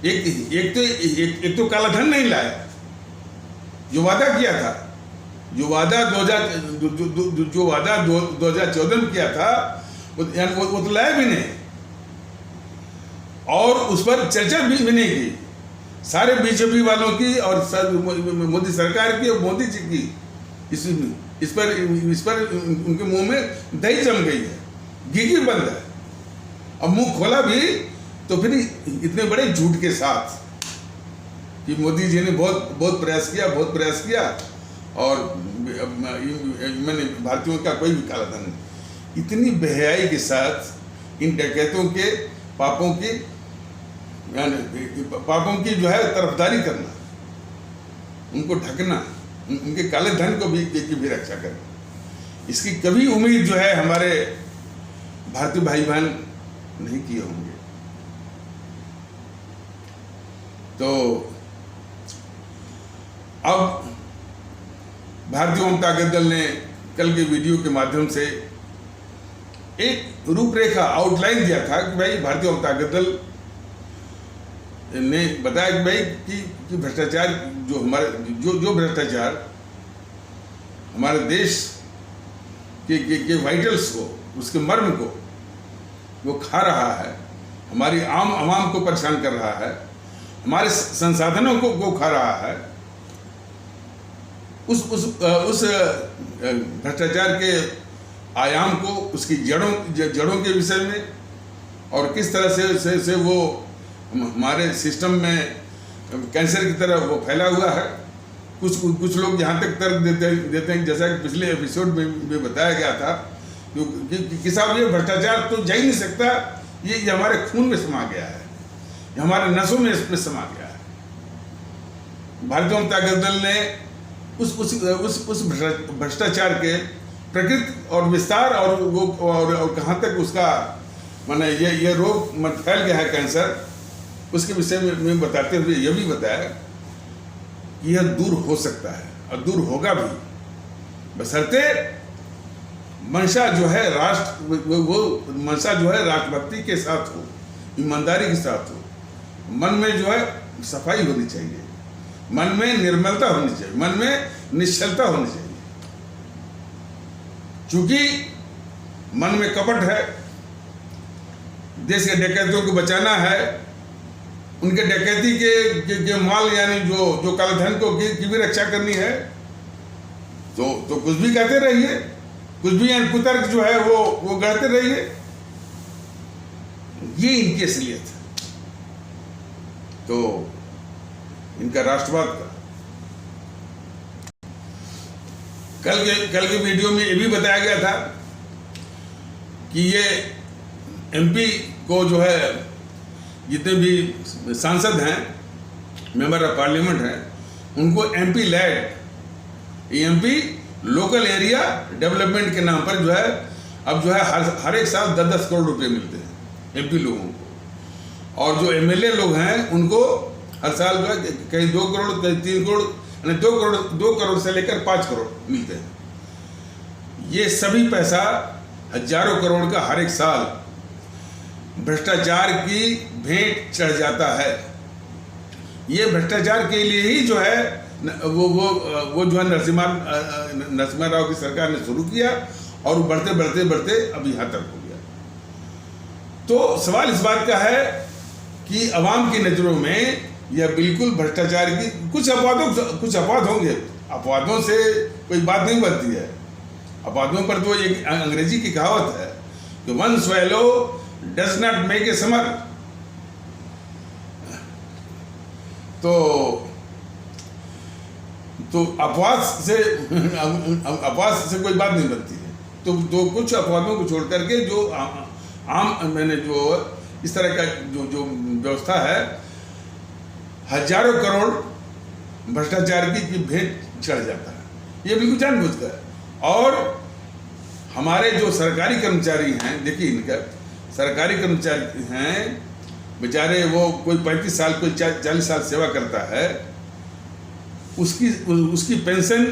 एक तो काला धन नहीं लाया, जो वादा किया था, जो वादा 2014 में किया था वो तो लाया भी नहीं, और उस पर चर्चा भी नहीं की। सारे बीजेपी वालों की और मोदी सरकार की और मोदी जी की इस पर उनके मुंह में दही जम गई है, घी बंद है। अब मुंह खोला भी तो फिर इतने बड़े झूठ के साथ कि मोदी जी ने बहुत प्रयास किया और मैंने भारतीयों का कोई भी काला धन नहीं। इतनी बेहयाई के साथ इन डकैतों के पापों की जो है तरफदारी करना, उनको ढकना, उनके काले धन को भी रक्षा करना, इसकी कभी उम्मीद जो है हमारे भारतीय भाई बहन नहीं किए होंगे। तो अब भारतीय जनता दल ने कल के वीडियो के माध्यम से एक रूपरेखा आउटलाइन दिया था कि भाई भारतीय जनता दल ने बताया कि भाई कि भ्रष्टाचार जो भ्रष्टाचार हमारे देश के वाइटल्स को, उसके मर्म को वो खा रहा है, हमारी आम आवाम को परेशान कर रहा है, हमारे संसाधनों को खा रहा है, उस भ्रष्टाचार के आयाम को, उसकी जड़ों के विषय में, और किस तरह से वो हमारे सिस्टम में कैंसर की तरह वो फैला हुआ है। कुछ लोग यहाँ तक तर्क देते हैं, जैसा कि पिछले एपिसोड में बताया गया था कि साहब ये भ्रष्टाचार तो जा ही नहीं सकता, ये हमारे खून में समा गया है, ये हमारे नसों में इसमें समा गया है। भारतीय जनता दल ने उस भ्रष्टाचार के प्रकृति और विस्तार और कहाँ तक उसका माने ये रोग फैल गया है, कैंसर, उसके विषय में बताते हुए यह भी बताया कि यह दूर हो सकता है और दूर होगा भी, बशर्ते मंशा जो है वो मंशा जो है राष्ट्रभक्ति के साथ हो, ईमानदारी के साथ हो, मन में जो है सफाई होनी चाहिए, मन में निर्मलता होनी चाहिए, मन में निश्चलता होनी चाहिए। क्योंकि मन में कपट है, देश के डकैतों को बचाना है, उनके डकैती के माल यानी जो काले धन की भी रक्षा करनी है, तो कुछ भी कहते रहिए, कुछ भी कुतर्क जो है वो गढ़ते रहिए। ये इनकी असलियत है। तो इनका राष्ट्रवाद का कल के वीडियो में ये भी बताया गया था कि ये एमपी को जो है जितने भी सांसद हैं, मेंबर ऑफ पार्लियामेंट हैं, उनको MP LAD, MP local area development के नाम पर जो है अब जो है हर एक साल 10-10 करोड़ रुपए मिलते हैं एमपी लोगों को। और जो एमएलए लोग हैं उनको हर साल जो है कहीं 2 करोड़, कहीं 3 करोड़, यानी 2 करोड़ से लेकर 5 करोड़ मिलते हैं। ये सभी पैसा हजारों करोड़ का हर एक साल भ्रष्टाचार की भेंट चढ़ जाता है। ये भ्रष्टाचार के लिए ही जो है वो जो है नरसिम्हा राव की सरकार ने शुरू किया और वो बढ़ते अब यहाँ तक हो गया। तो सवाल इस बात का है कि अवाम की नज़रों में यह बिल्कुल भ्रष्टाचार की कुछ अपवाद होंगे, अपवादों से कोई बात नहीं बनती है। अपवादों पर तो एक अंग्रेजी की कहावत है कि one swallow does not make a summer. तो अपवाद से कोई बात नहीं बनती है। तो कुछ अपवादों को छोड़ करके जो मैंने जो इस तरह का जो व्यवस्था है, हजारों करोड़ भ्रष्टाचार की भेंट चढ़ जाता है, ये बिल्कुल जानबूझकर। और हमारे जो सरकारी कर्मचारी हैं, देखिए इनका सरकारी कर्मचारी हैं बेचारे, वो कोई 35 साल कोई 40 साल सेवा करता है, उसकी पेंशन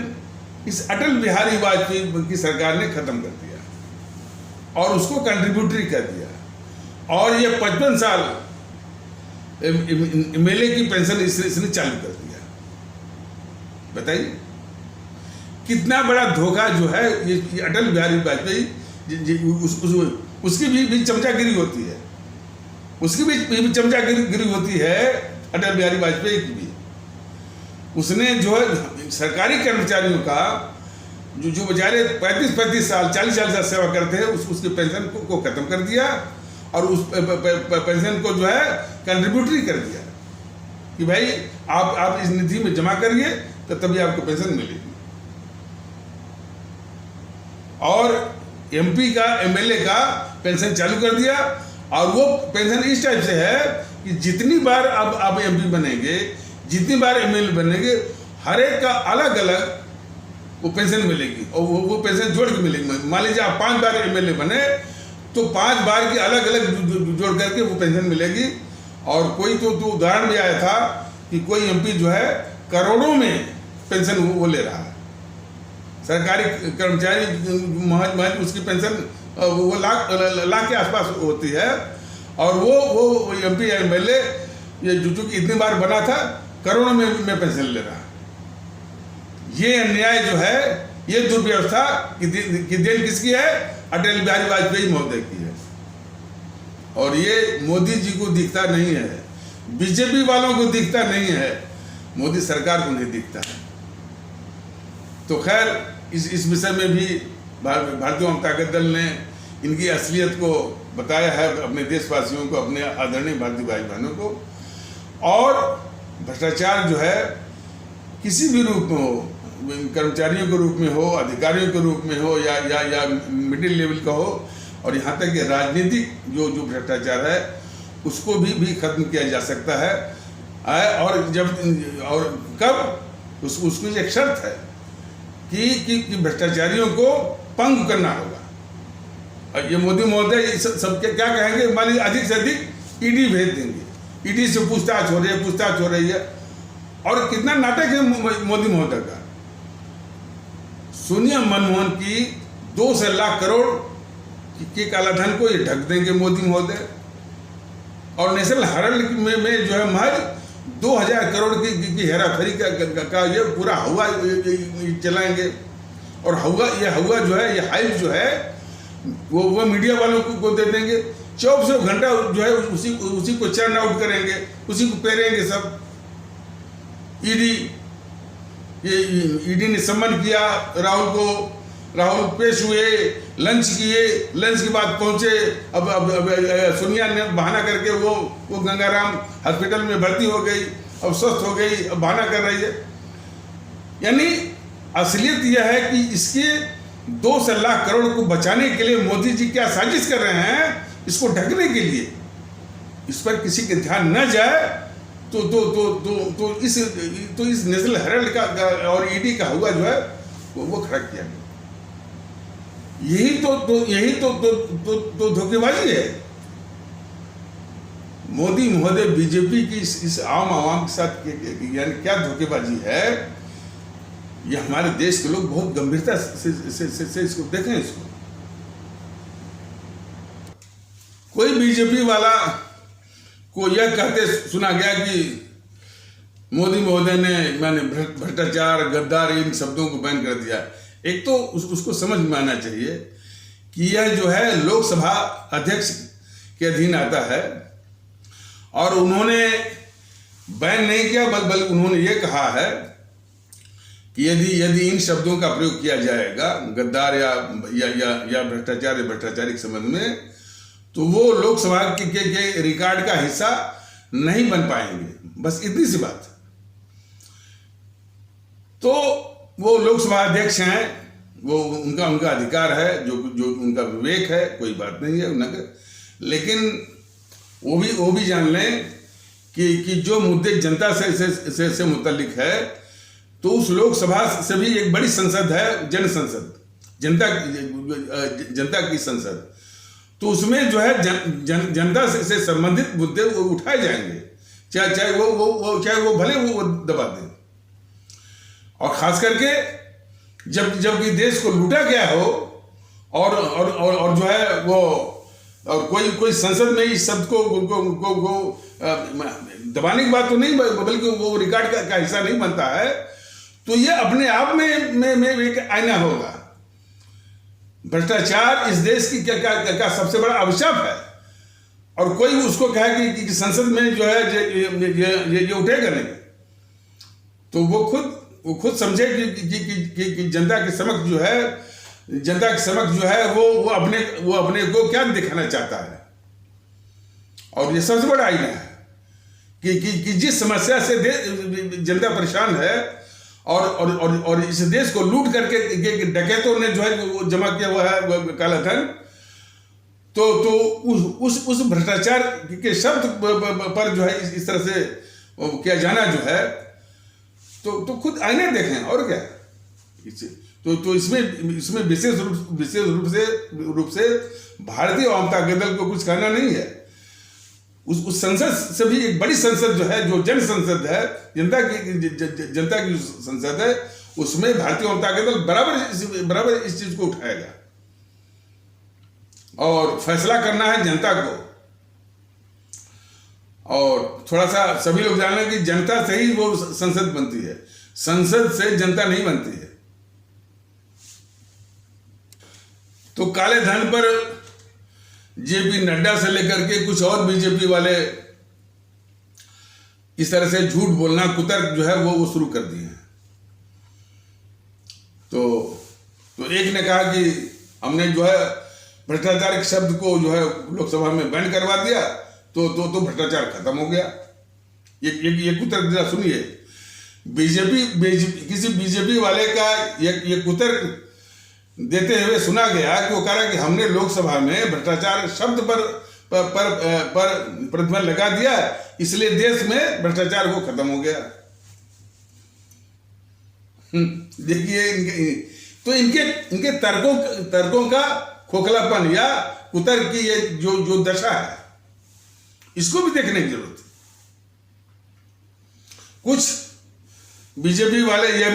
इस अटल बिहारी वाजपेयी की सरकार ने खत्म कर दिया और उसको कंट्रीब्यूटरी कर दिया। और ये 55 साल एमएलए की पेंशन इसने चालू कर दिया। बताइए कितना बड़ा धोखा जो है ये अटल बिहारी वाजपेयी, उसकी भी चमचागिरी होती है, उसकी भी चमचागिरी होती है अटल बिहारी वाजपेयी की भी। उसने जो है सरकारी कर्मचारियों का जो बेचारे 35 साल 40 साल सेवा करते हैं उसकी पेंशन को खत्म कर दिया और उस पेंशन को जो है कंट्रीब्यूटरी कर दिया कि भाई आप इस निधि में जमा करिए तो तभी आपको पेंशन मिलेगी। और एमपी का एमएलए का पेंशन चालू कर दिया और वो पेंशन इस टाइप से है कि जितनी बार अब आप एमपी बनेंगे, जितनी बार एमएलए बनेंगे, हर एक का अलग अलग वो पेंशन मिलेगी और वो पेंशन जोड़ के मिलेगी। मान लीजिए आप 5 बार एमएलए बने तो 5 बार की अलग अलग जोड़ करके वो पेंशन मिलेगी। और कोई तो उदाहरण भी आया था कि कोई एमपी जो है करोड़ों में पेंशन वो ले रहा है। सरकारी कर्मचारी महज उसकी पेंशन वो लाख के आसपास होती है और वो एमपी एमएलए ये जो कि इतनी बार बना था करोड़ों में पेंशन ले रहा है। ये अन्याय जो है, ये दुर्व्यवस्था की देन किसकी है? अटल बिहारी वाजपेयी महोदय की है। और ये मोदी जी को दिखता नहीं है, बीजेपी वालों को दिखता नहीं है, मोदी सरकार को नहीं दिखता है। तो खैर इस विषय में भी भारतीय जनता दल ने इनकी असलियत को बताया है अपने देशवासियों को, अपने आदरणीय भारतीय भाई बहनों को। और भ्रष्टाचार जो है किसी भी रूप में हो, कर्मचारियों के रूप में हो, अधिकारियों के रूप में हो या मिडिल लेवल का हो, और यहाँ तक कि राजनीतिक जो भ्रष्टाचार है उसको भी खत्म किया जा सकता है। और कब उसकी एक शर्त है कि भ्रष्टाचारियों को पंग करना होगा। और ये मोदी महोदय सबके क्या कहेंगे, मान लीजिए अधिक से अधिक ईडी भेज देंगे, ईडी से पूछताछ हो रही है। और कितना नाटक है मोदी महोदय का। सोनिया मनमोहन की 200 लाख करोड़ के कालाधन को ये ढक देंगे मोदी महोदय। और नेशनल हेराल्ड में जो है महज 2000 करोड़ की हेराफेरी का ये पूरा हवा चलाएंगे। और हवा जो है, ये हाइप जो है वो मीडिया वालों को दे देंगे। 24 घंटा जो है उसी को चर्न आउट करेंगे, उसी को पेरेंगे सब। ईडी ने सम्मान किया राहुल को, राहुल पेश हुए, लंच किए, लंच के बाद पहुंचे। अब सोनिया ने बहाना करके वो गंगाराम हॉस्पिटल में भर्ती हो गई, अब स्वस्थ हो गई, अब बहाना कर रही है। यानी असलियत यह है कि इसके 200 लाख करोड़ को बचाने के लिए मोदी जी क्या साजिश कर रहे हैं, इसको ढकने के लिए। इस पर किसी के ध्यान न जाए तो इस नेशनल हेराल्ड का और ईडी का हुआ जो है वो खड़ा किया गया। यही तो धोखेबाजी है। मोदी महोदय बीजेपी की इस आवाम के साथ यानी क्या धोखेबाजी है, ये हमारे देश के लोग बहुत गंभीरता से इसको देखें। इसको कोई बीजेपी वाला को यह कहते सुना गया कि मोदी महोदय ने मैंने भ्रष्टाचार, गद्दारी, इन शब्दों को बैन कर दिया। एक तो उसको समझ में आना चाहिए कि यह जो है लोकसभा अध्यक्ष के अधीन आता है और उन्होंने बैन नहीं किया, बल्कि उन्होंने ये कहा है कि यदि इन शब्दों का प्रयोग किया जाएगा गद्दार या भ्रष्टाचार या भ्रष्टाचारी के संबंध में, तो वो लोकसभा के रिकॉर्ड का हिस्सा नहीं बन पाएंगे। बस इतनी सी बात। तो वो लोकसभा अध्यक्ष हैं, वो उनका अधिकार है, जो उनका विवेक है, कोई बात नहीं है उनका। लेकिन वो भी जान लें कि जो मुद्दे जनता से मुतल्लिक है, तो उस लोकसभा से भी एक बड़ी संसद है, जन संसद, जनता की संसद। तो उसमें जो है जनता से संबंधित मुद्दे वो उठाए जाएंगे, चाहे वो भले वो दबा दें। और खास करके जबकि देश को लूटा गया हो और जो है वो और कोई संसद में इस शब्द को दबाने की बात तो नहीं, बल्कि वो रिकॉर्ड का हिस्सा नहीं बनता है, तो ये अपने आप में एक आईना होगा। भ्रष्टाचार इस देश की क्या सबसे बड़ा अभिशाप है, और कोई उसको कहे कि संसद में जो है ये उठेगा नहीं, तो वो खुद समझे कि जनता के समक्ष जो है वो अपने को क्या दिखाना चाहता है। और ये सबसे बड़ा आईना है कि जिस समस्या से जनता परेशान है और इस देश को लूट करके डकैतों ने जो है वो जमा किया हुआ है काला धन, तो उस भ्रष्टाचार के शब्द पर जो है इस तरह से किया जाना जो है, तो खुद आईने देखें और क्या। तो इसमें विशेष रूप से भारतीय वामता दल को कुछ कहना नहीं है। उस संसद से भी एक बड़ी संसद जो है, जो जन संसद है, जनता की संसद है, उसमें भारतीय वामता दल बराबर इस चीज को उठाएगा और फैसला करना है जनता को। और थोड़ा सा सभी लोग जाने कि जनता से ही वो संसद बनती है, संसद से जनता नहीं बनती है। तो काले धन पर जेपी नड्डा से लेकर के कुछ और बीजेपी वाले इस तरह से झूठ बोलना, कुतर्क जो है वो शुरू कर दिए हैं। तो एक ने कहा कि हमने जो है भ्रष्टाचार के शब्द को जो है लोकसभा में बैन करवा दिया, तो भ्रष्टाचार खत्म हो गया। ये कुतर्क जरा सुनिए। किसी बीजेपी वाले का ये कुतर्क देते हुए सुना गया कि वो कह रहा है कि हमने लोकसभा में भ्रष्टाचार शब्द पर प्रतिबंध लगा दिया, इसलिए देश में भ्रष्टाचार को खत्म हो गया। देखिए तो इनके तर्कों का खोखलापन या कुतर्क की ये जो दशा है, इसको भी देखने की जरूरत है। कुछ बीजेपी वाले ये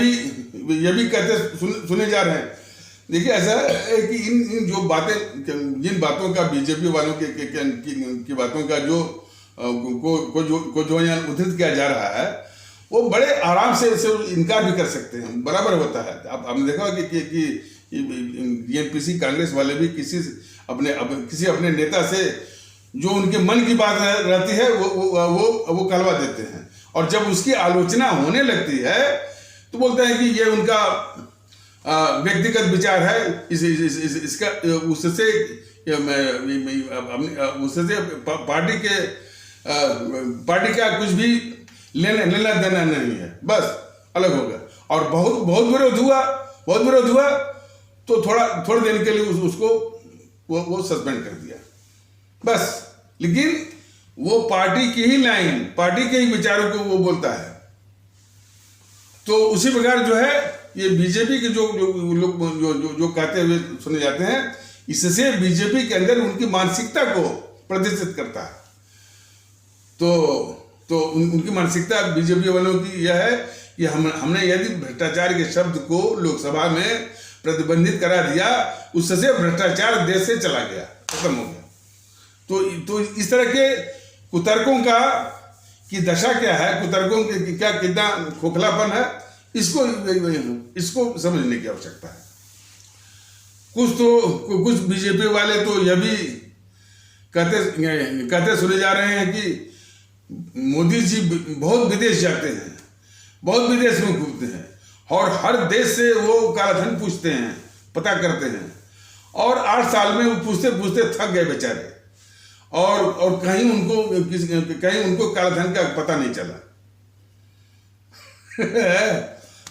भी कहते सुने जा रहे हैं। देखिए ऐसा है कि इन जो बातें, जिन बातों का बीजेपी वालों की बातों का जो यहाँ उद्धृत किया जा रहा है, वो बड़े आराम से इनकार भी कर सकते हैं, बराबर होता है। अब हमने देखा कि एनपीसी कांग्रेस वाले भी किसी अपने नेता से जो उनके मन की बात रहती है वो कहलवा देते हैं, और जब उसकी आलोचना होने लगती है तो बोलते हैं कि ये उनका व्यक्तिगत विचार है, इसका उससे पार्टी का कुछ भी लेना देना नहीं है, बस अलग हो गया। और बहुत विरोध हुआ तो थोड़े दिन के लिए उसको वो सस्पेंड कर दिया, बस। लेकिन वो पार्टी की ही लाइन, पार्टी के ही विचारों को वो बोलता है। तो उसी प्रकार जो है ये बीजेपी के जो लोग जो कहते हुए सुने जाते हैं, इससे बीजेपी के अंदर उनकी मानसिकता को प्रदर्शित करता है। तो उनकी मानसिकता बीजेपी वालों की यह है कि हमने यदि भ्रष्टाचार के शब्द को लोकसभा में प्रतिबंधित करा दिया, उससे भ्रष्टाचार देश से चला गया, खत्म हो गया। तो इस तरह के कुतर्कों की दशा क्या है, कुतर्कों की क्या कितना खोखलापन है, इसको समझने की आवश्यकता है। कुछ बीजेपी वाले तो यह भी कहते सुने जा रहे हैं कि मोदी जी बहुत विदेश जाते हैं, बहुत विदेश में घूमते हैं, और हर देश से वो कालाधन पूछते हैं, पता करते हैं, और 8 साल में वो पूछते थक गए बेचारे, और कहीं उनको कालाधन का पता नहीं चला।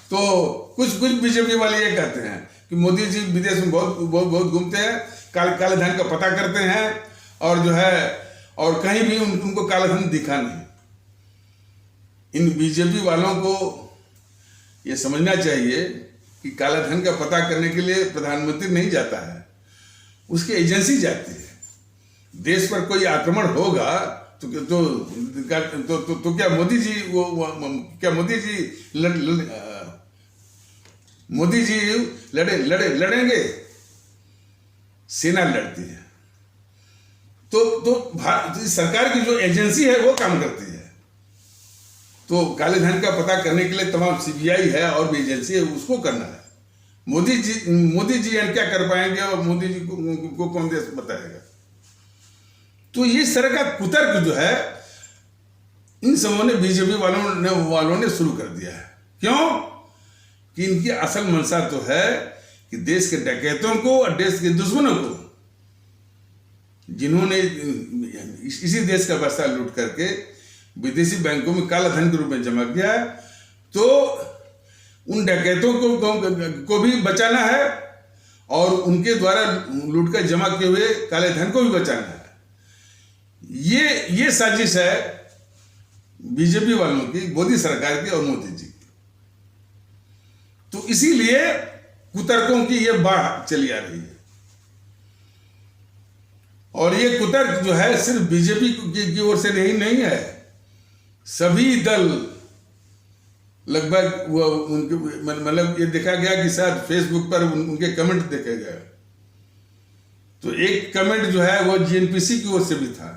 तो कुछ बीजेपी वाले ये कहते हैं कि मोदी जी विदेश में बहुत घूमते हैं, काले धन का पता करते हैं, और जो है और कहीं भी उनको काला धन दिखा नहीं। इन बीजेपी वालों को ये समझना चाहिए कि काला धन का पता करने के लिए प्रधानमंत्री नहीं जाता है, उसकी एजेंसी जाती है। देश पर कोई आक्रमण होगा तो क्या मोदी जी मोदी जी लड़ेंगे, सेना लड़ती है। तो सरकार की जो एजेंसी है वो काम करती है। तो काले धन का पता करने के लिए तमाम सीबीआई है और भी एजेंसी है, उसको करना है। मोदी जी क्या कर पाएंगे और मोदी जी को कौन देश बताएगा? तो ये तरह का कुतर्क जो है इन सबों ने बीजेपी वालों ने शुरू कर दिया है। क्यों? कि इनकी असल मंशा तो है कि देश के डकैतों को और देश के दुश्मनों को, जिन्होंने इसी देश का पैसा लूट करके विदेशी बैंकों में काला धन के रूप में जमा किया है, तो उन डकैतों को भी बचाना है और उनके द्वारा लूट कर जमा किए हुए काले धन को भी बचाना है। ये साजिश है बीजेपी वालों की, मोदी सरकार की और मोदी जी की। तो इसीलिए कुतर्कों की ये बाढ़ चली आ रही है। और ये कुतर्क जो है सिर्फ बीजेपी की ओर से नहीं है, सभी दल लगभग वो उनके मतलब ये देखा गया कि शायद फेसबुक पर उनके कमेंट देखे गए। तो एक कमेंट जो है वो जीएनपीसी की ओर से भी था।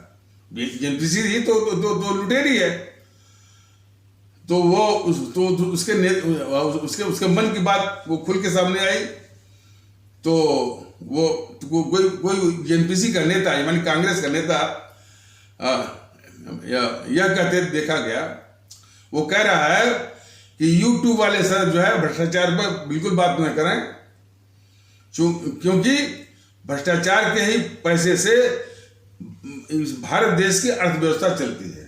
जीएनपीसी ही तो लुटेरी है, तो वो उसके मन की बात वो खुल के सामने आई। तो वो कोई जीएनपीसी का नेता यानी कांग्रेस का नेता यह कहते देखा गया, वो कह रहा है कि यूट्यूब वाले सर जो है भ्रष्टाचार पर बिल्कुल बात न करें, क्योंकि भ्रष्टाचार के ही पैसे से भारत देश की अर्थव्यवस्था चलती है।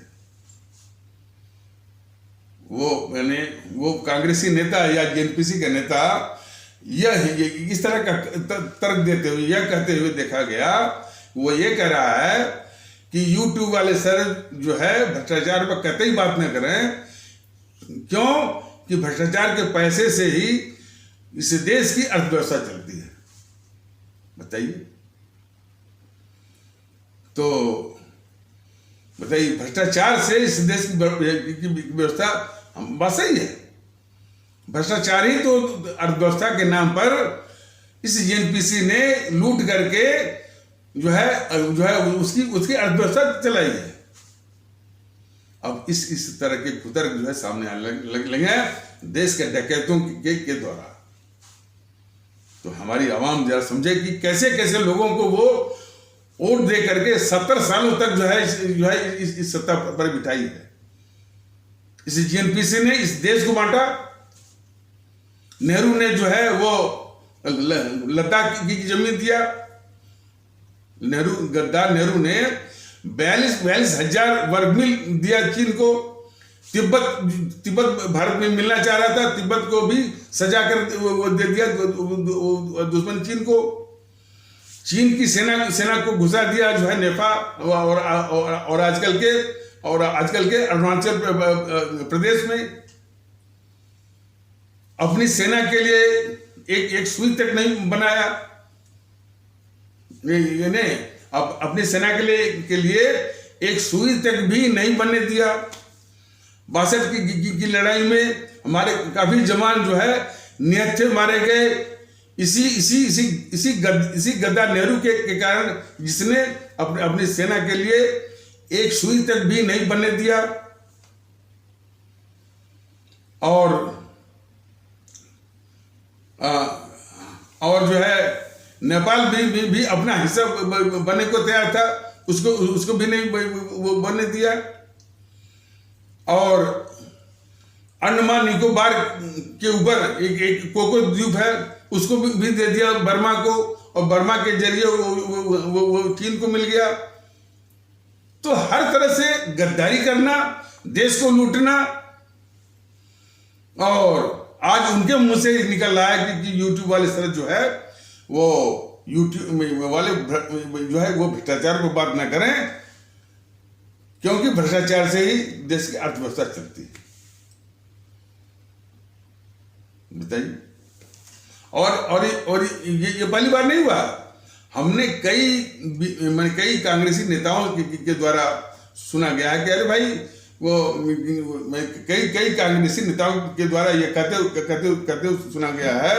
वो कांग्रेसी नेता या जीएनपीसी का नेता यह इस तरह का तर्क देते हुए यह कहते हुए देखा गया, वो ये कह रहा है कि यूट्यूब वाले सर जो है भ्रष्टाचार पर कतई बात न करें, क्यों कि भ्रष्टाचार के पैसे से ही इस देश की अर्थव्यवस्था चलती है। बताइए, तो बताइए भ्रष्टाचार से इस देश की व्यवस्था, बात सही है। भ्रष्टाचार ही तो अर्थव्यवस्था के नाम पर इस जीएनपीसी ने लूट करके जो है उसकी अर्थव्यवस्था चलाई है। अब इस तरह के कुतर्क जो है सामने आने लगे देश के डकैतों के द्वारा। तो हमारी आवाम जरा समझे कि कैसे कैसे लोगों को वो वोट दे करके 70 सालों तक जो है इस सत्ता पर बिठाई है। इस जीएनपीसी ने इस देश को बांटा। नेहरू ने जो है वो लद्दाख की जमीन दिया। गद्दार नेहरू ने 42,000 वर्ग मील दिया चीन को। तिब्बत भारत में मिलना चाह रहा था, तिब्बत को भी सजा कर दे दिया दुश्मन चीन को। चीन की सेना को घुसा दिया जो है नेपाल और आजकल के अरुणाचल प्रदेश में। अपनी सेना के लिए एक सुई तक नहीं बनाया, अपनी सेना के लिए एक सुई तक भी नहीं बनने दिया। 62 की लड़ाई में हमारे काफी जवान जो है निहत्थे मारे गए इसी गद्दार नेहरू के कारण, जिसने अपनी सेना के लिए एक सुई तक भी नहीं बनने दिया। और जो है नेपाल भी अपना हिस्सा बनने को तैयार था, उसको भी नहीं बनने दिया। और अंडमान निकोबार के ऊपर एक कोको द्वीप है, उसको भी दे दिया बर्मा को, और बर्मा के जरिए वो चीन को मिल गया। तो हर तरह से गद्दारी करना, देश को लूटना। और आज उनके मुंह से निकल रहा है कि यूट्यूब वाले सर जो है वो यूट्यूब वाले जो है वो भ्रष्टाचार पर बात ना करें, क्योंकि भ्रष्टाचार से ही देश की अर्थव्यवस्था चलती है। बताइए। और ये पहली बार नहीं हुआ। हमने कई कांग्रेसी नेताओं के द्वारा सुना गया है कि अरे भाई वो कई कांग्रेसी नेताओं के द्वारा ये कहते सुना गया है।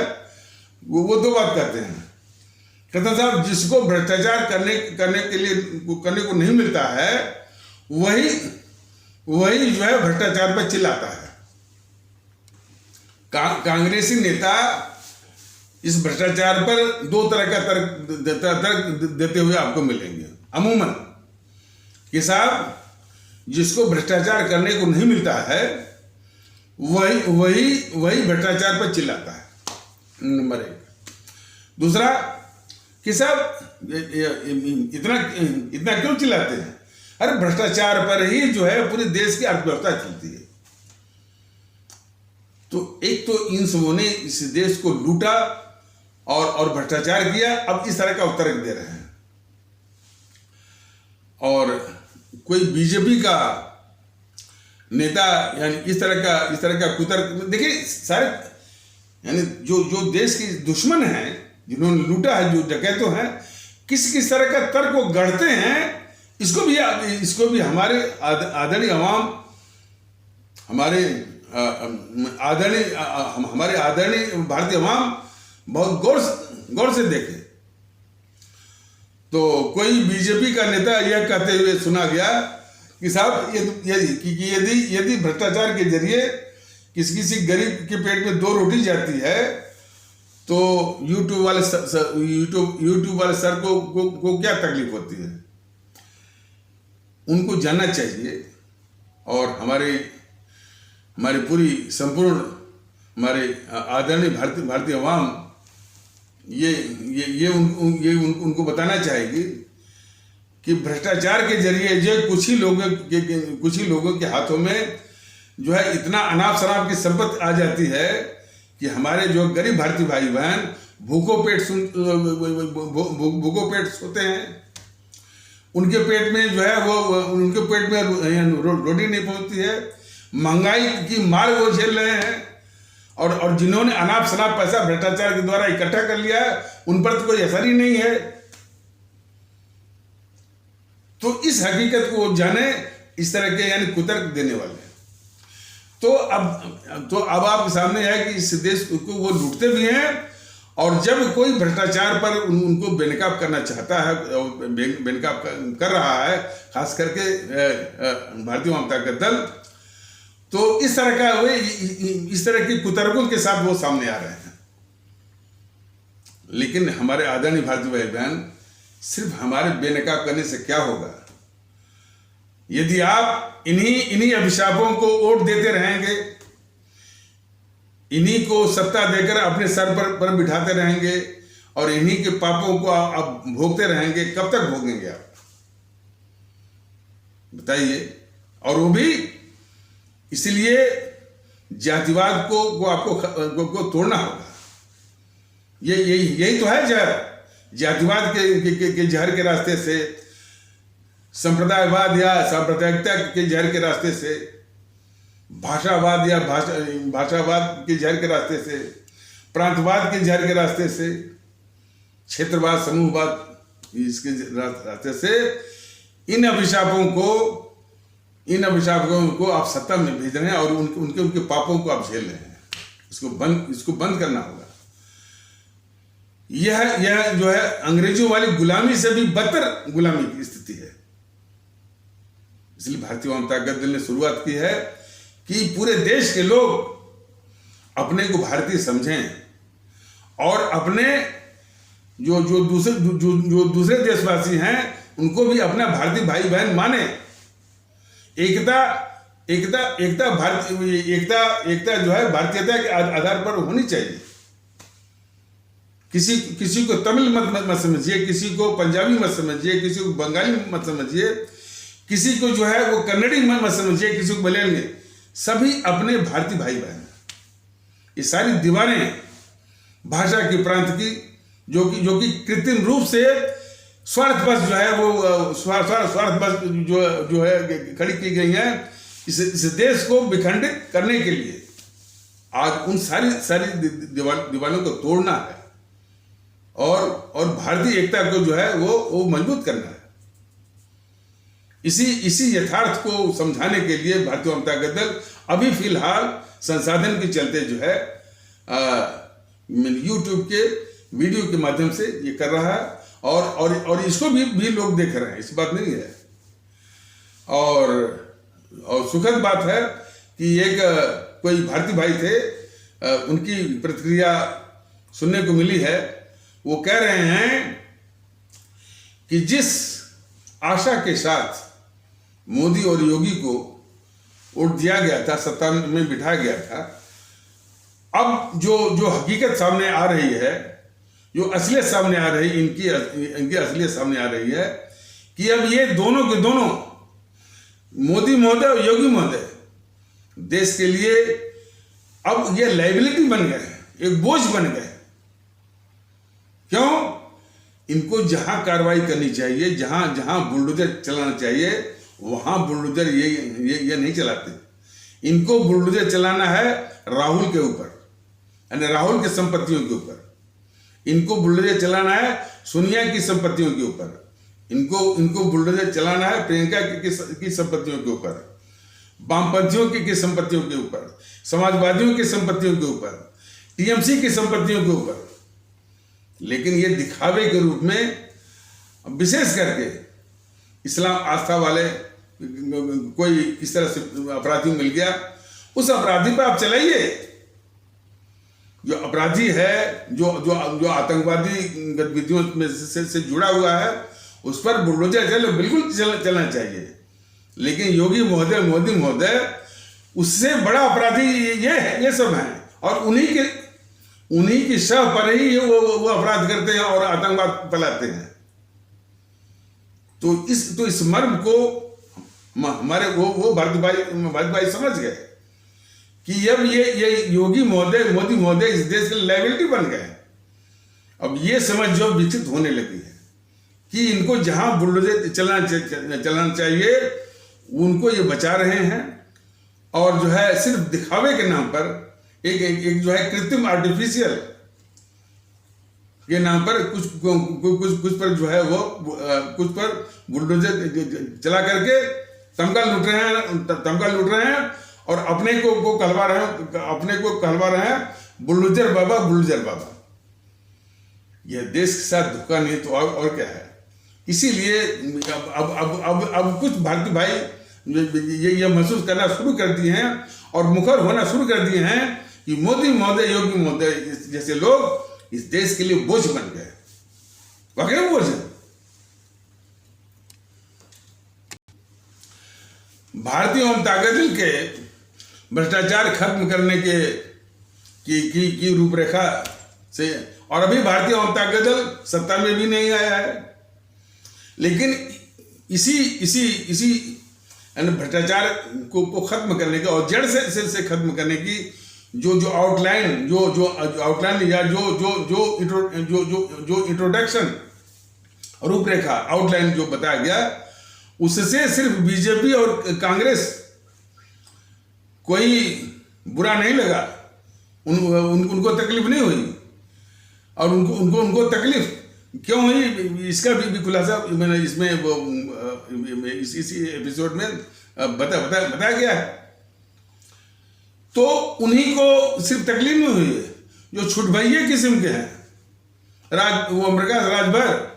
वो दो बात कहते हैं, कहते साहब जिसको भ्रष्टाचार करने को नहीं मिलता है वही जो है भ्रष्टाचार पर चिल्लाता है। कांग्रेसी नेता इस भ्रष्टाचार पर दो तरह का तर्क देते हुए आपको मिलेंगे अमूमन कि साहब जिसको भ्रष्टाचार करने को नहीं मिलता है वही भ्रष्टाचार पर चिल्लाता है, नंबर एक। दूसरा कि साहब इतना क्यों चिल्लाते हैं? अरे भ्रष्टाचार पर ही जो है पूरे देश की अर्थव्यवस्था चलती है। तो एक तो इन सबों ने इस देश को लूटा और भ्रष्टाचार किया, अब इस तरह का उत्तर दे रहे हैं। और कोई बीजेपी का नेता यानी इस तरह का कुतर्क, देखिए सारे यानी जो देश के दुश्मन हैं, जिन्होंने लूटा है, जो डकैते हैं, किस तरह का तर्क वो गढ़ते हैं, इसको भी हमारे आदरणीय अवाम, हमारे आदरणीय भारतीय अवाम बहुत गौर से देखे। तो कोई बीजेपी का नेता यह कहते हुए सुना गया कि साहब यदि भ्रष्टाचार के जरिए किसी गरीब के पेट में 2 रोटी जाती है तो यूट्यूब वाले सर को क्या तकलीफ होती है? उनको जानना चाहिए। और हमारी पूरी संपूर्ण हमारे आदरणीय भारतीय अवाम ये उनको बताना चाहेगी कि भ्रष्टाचार के जरिए जो कुछ ही लोगों के हाथों में जो है इतना अनाप शनाप की संपत्ति आ जाती है कि हमारे जो गरीब भारतीय भाई बहन भूखों पेट सोते हैं। उनके पेट में जो है उनके पेट में रोटी नहीं पहुंचती है, महंगाई की मार वो झेल रहे हैं। और जिन्होंने अनाप शनाप पैसा भ्रष्टाचार के द्वारा इकट्ठा कर लिया है उन पर तो कोई असर ही नहीं है। तो इस हकीकत को जाने इस तरह के यानी कुतर्क देने वाले। तो अब आपके सामने है कि इस देश को वो लूटते भी हैं, और जब कोई भ्रष्टाचार पर उनको बेनकाब करना चाहता है, बेनकाब कर रहा है, खास करके भारतीय जनता दल, तो इस तरह के कुतर्कों के साथ वो सामने आ रहे हैं। लेकिन हमारे आदरणीय भारतीय भाई बहन, सिर्फ हमारे बेनकाब करने से क्या होगा? यदि आप इन्हीं अभिशापों को वोट देते रहेंगे, इन्हीं को सत्ता देकर अपने सर पर बिठाते रहेंगे और इन्हीं के पापों को आप भोगते रहेंगे, कब तक भोगेंगे आप बताइए? और वो भी इसलिए जातिवाद को आपको तोड़ना होगा। यही तो है जहर। जातिवाद के जहर के रास्ते से, संप्रदायवाद या सांप्रदायिकता के जहर के रास्ते से, भाषावाद या भाषावाद के जहर के रास्ते से, प्रांतवाद के जहर के रास्ते से, क्षेत्रवाद, समूहवाद इसके रास्ते से इन अभिशापों को आप सत्ता में भेज रहे हैं और उनके पापों को आप झेल रहे हैं। इसको बंद करना होगा। यह जो है अंग्रेजों वाली गुलामी से भी बदतर गुलामी की स्थिति है। इसलिए भारतीय जनता दल ने शुरुआत की है कि पूरे देश के लोग अपने को भारतीय समझें और अपने जो दूसरे देशवासी हैं उनको भी अपना भारतीय भाई बहन माने। एकता जो है भारतीयता के आधार पर होनी चाहिए। किसी को तमिल मत समझिए, किसी को पंजाबी मत समझिए, किसी को बंगाली मत समझिए, किसी को जो है वो कन्नड़ी मत समझिए, किसी को मलयालवी, सभी अपने भारतीय भाई बहन। ये सारी दीवारें भाषा की, प्रांत की, जो कि कृत्रिम रूप से स्वार्थवश जो है वो स्वार्थवश जो है खड़ी की गई है इस देश को विखंडित करने के लिए। आज उन सारी दीवारों को तोड़ना है और भारतीय एकता को जो है वो मजबूत करना है। इसी यथार्थ को समझाने के लिए भारतीय जनता दल अभी फिलहाल संसाधन के चलते जो है यूट्यूब के वीडियो के माध्यम से ये कर रहा है, और इसको भी लोग देख रहे हैं, इस बात नहीं है। और सुखद बात है कि एक कोई भारतीय भाई थे, उनकी प्रतिक्रिया सुनने को मिली है। वो कह रहे हैं कि जिस आशा के साथ मोदी और योगी को वोट दिया गया था, सत्ता में बिठाया गया था, अब जो हकीकत सामने आ रही है, जो असलियत सामने आ रही, इनकी असलियत सामने आ रही है कि अब ये दोनों के दोनों, मोदी महोदय और योगी महोदय, देश के लिए अब ये लाइबिलिटी बन गए, एक बोझ बन गए। क्यों? इनको जहां कार्रवाई करनी चाहिए, जहां बुलडोजर चलाना चाहिए, वहां बुलडोजर ये नहीं चलाते। इनको बुलडोजर चलाना है राहुल के ऊपर, यानी राहुल की संपत्तियों के ऊपर। इनको बुलडोजर चलाना है सोनिया की संपत्तियों के ऊपर। इनको बुलडोजर चलाना है प्रियंका की संपत्तियों के ऊपर, वामपंथियों की संपत्तियों के ऊपर, समाजवादियों की संपत्तियों के ऊपर, टीएमसी की संपत्तियों के ऊपर। लेकिन ये दिखावे के रूप में, विशेष करके इस्लाम आस्था वाले कोई इस तरह से अपराधी मिल गया, उस अपराधी पर आप चलाइए। जो अपराधी है, जो आतंकवादी गतिविधियों में से जुड़ा हुआ है, उस पर बुलडोजर बिल्कुल चलना चाहिए। लेकिन योगी महोदय, मोदी महोदय, उससे बड़ा अपराधी ये सब हैं, और उन्हीं की शव पर ही वो अपराध करते हैं और आतंकवाद फैलाते हैं। तो इस मर्म को हमारे वो भारत भाई समझ गए कि अब ये योगी महोदय, मोदी महोदय इस देश के लायबिलिटी बन गए। अब ये समझ जो विकसित होने लगी है कि इनको जहां बुलडोजर चलाना चाहिए, उनको ये बचा रहे हैं, और जो है सिर्फ दिखावे के नाम पर एक जो है कृत्रिम, आर्टिफिशियल के नाम पर कुछ पर जो है वो कुछ पर बुलडोजर चला करके तमगा लूट रहे हैं और अपने को कहलवा रहे हैं बुलडोजर बाबा। यह देश के साथ धोखा नहीं तो और क्या है। इसीलिए अब कुछ भारतीय भाई ये महसूस करना शुरू कर दिए हैं और मुखर होना शुरू कर दिए हैं कि मोदी महोदय, योगी महोदय जैसे लोग इस देश के लिए बोझ बन गए। वाकई बोझ है। भारतीय जनता दल के भ्रष्टाचार खत्म करने की रूपरेखा से, और अभी भारतीय जनता दल सत्ता में भी नहीं आया है, लेकिन इसी भ्रष्टाचार को खत्म करने के और जड़ से खत्म करने की जो आउटलाइन या जो इंट्रोडक्शन रूपरेखा आउटलाइन जो बताया गया, उससे सिर्फ बीजेपी और कांग्रेस कोई बुरा नहीं लगा, उनको तकलीफ नहीं हुई। और उनको तकलीफ क्यों हुई, इसका भी खुलासा मैंने इसमें इसी एपिसोड में बताया गया है। तो उन्हीं को सिर्फ तकलीफ नहीं हुई है, जो छुटभैये किस्म के हैं, वो प्रकाश राजभर,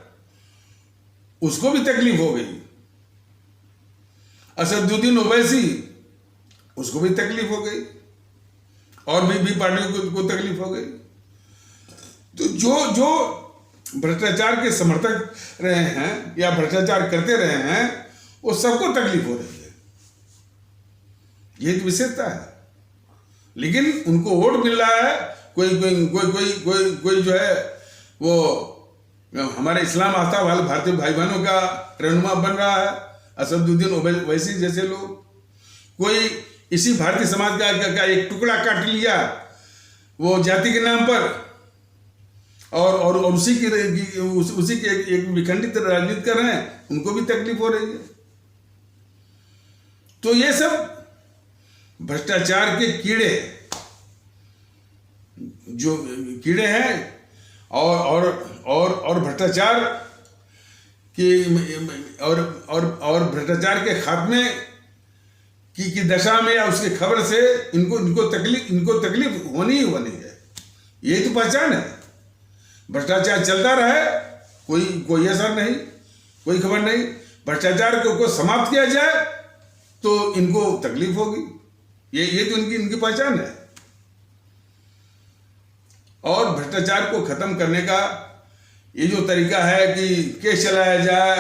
उसको भी तकलीफ हो गई। असदुद्दीन ओवैसी, उसको भी तकलीफ हो गई, और भी पार्टियों को तकलीफ हो गई। तो जो भ्रष्टाचार के समर्थक रहे हैं या भ्रष्टाचार करते रहे हैं, वो सबको तकलीफ हो रही है। ये तो विशेषता है। लेकिन उनको वोट मिल रहा है, कोई जो है वो हमारे इस्लाम आस्था वाले भारतीय भाई बहनों का रहनुमा बन रहा है, असदुद्दीन ओवैसी जैसे लोग। कोई इसी भारतीय समाज का एक टुकड़ा काट लिया वो जाति के नाम पर, और उसी की एक विखंडित राजनीति कर रहे हैं, उनको भी तकलीफ हो रही है। तो ये सब भ्रष्टाचार के कीड़े हैं, और भ्रष्टाचार कि और भ्रष्टाचार के खात्मे की दशा में या उसकी खबर से इनको तकलीफ होनी ही होनी है। यही तो पहचान है। भ्रष्टाचार चलता रहे, कोई असर नहीं, कोई खबर नहीं। भ्रष्टाचार को समाप्त किया जाए तो इनको तकलीफ होगी। ये तो इनकी पहचान है। और भ्रष्टाचार को खत्म करने का ये जो तरीका है कि केस चलाया जाए,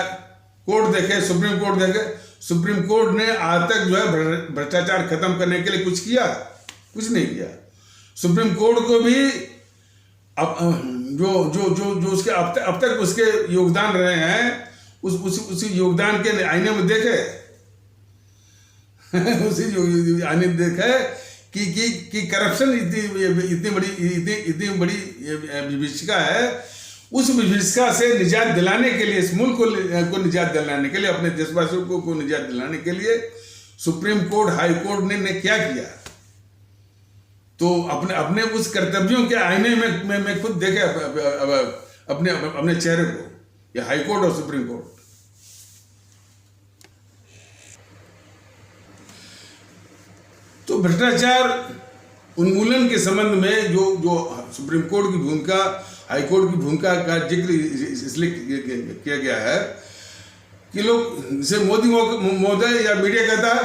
कोर्ट देखे, सुप्रीम कोर्ट देखे। सुप्रीम कोर्ट ने आज तक जो है भ्रष्टाचार खत्म करने के लिए कुछ किया? कुछ नहीं किया। सुप्रीम कोर्ट को भी अब जो उसके अब तक उसके योगदान रहे हैं, उसी योगदान के आईने में देखे उसी आईने में देखे कि करप्शन इतनी बड़ी विभीषिका है। उस विभीषिका से निजात दिलाने के लिए, इस मुल्क को निजात दिलाने के लिए, अपने देशवासियों को निजात दिलाने के लिए सुप्रीम कोर्ट, हाई कोर्ट ने क्या किया? तो अपने उस कर्तव्यों के आईने में खुद देखे अपने चेहरे को, या हाई कोर्ट और सुप्रीम कोर्ट। तो भ्रष्टाचार उन्मूलन के संबंध में जो सुप्रीम कोर्ट की भूमिका, हाई कोर्ट की भूमिका का जिक्र इसलिए किया गया है कि लोग, जैसे मोदी महोदय या मीडिया कहता है,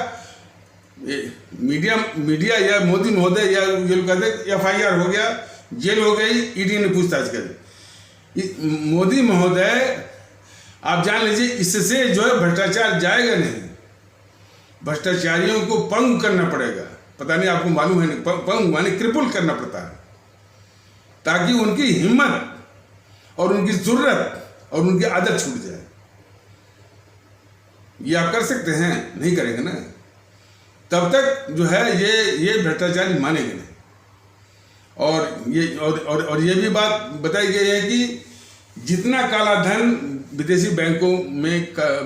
मीडिया या मोदी महोदय या ये लोग कहते FIR हो गया, जेल हो गई, ईडी ने पूछताछ करी। मोदी महोदय, आप जान लीजिए, इससे जो है भ्रष्टाचार जाएगा नहीं। भ्रष्टाचारियों को पंग करना पड़ेगा। पता नहीं आपको मालूम है नहीं, पंग माने क्रिपल करना पड़ता है, ताकि उनकी हिम्मत और उनकी जरूरत और उनकी आदत छूट जाए। ये आप कर सकते हैं? नहीं करेंगे ना, तब तक जो है ये भ्रष्टाचारी मानेंगे नहीं। और ये भी बात बताई गई है कि जितना काला धन विदेशी बैंकों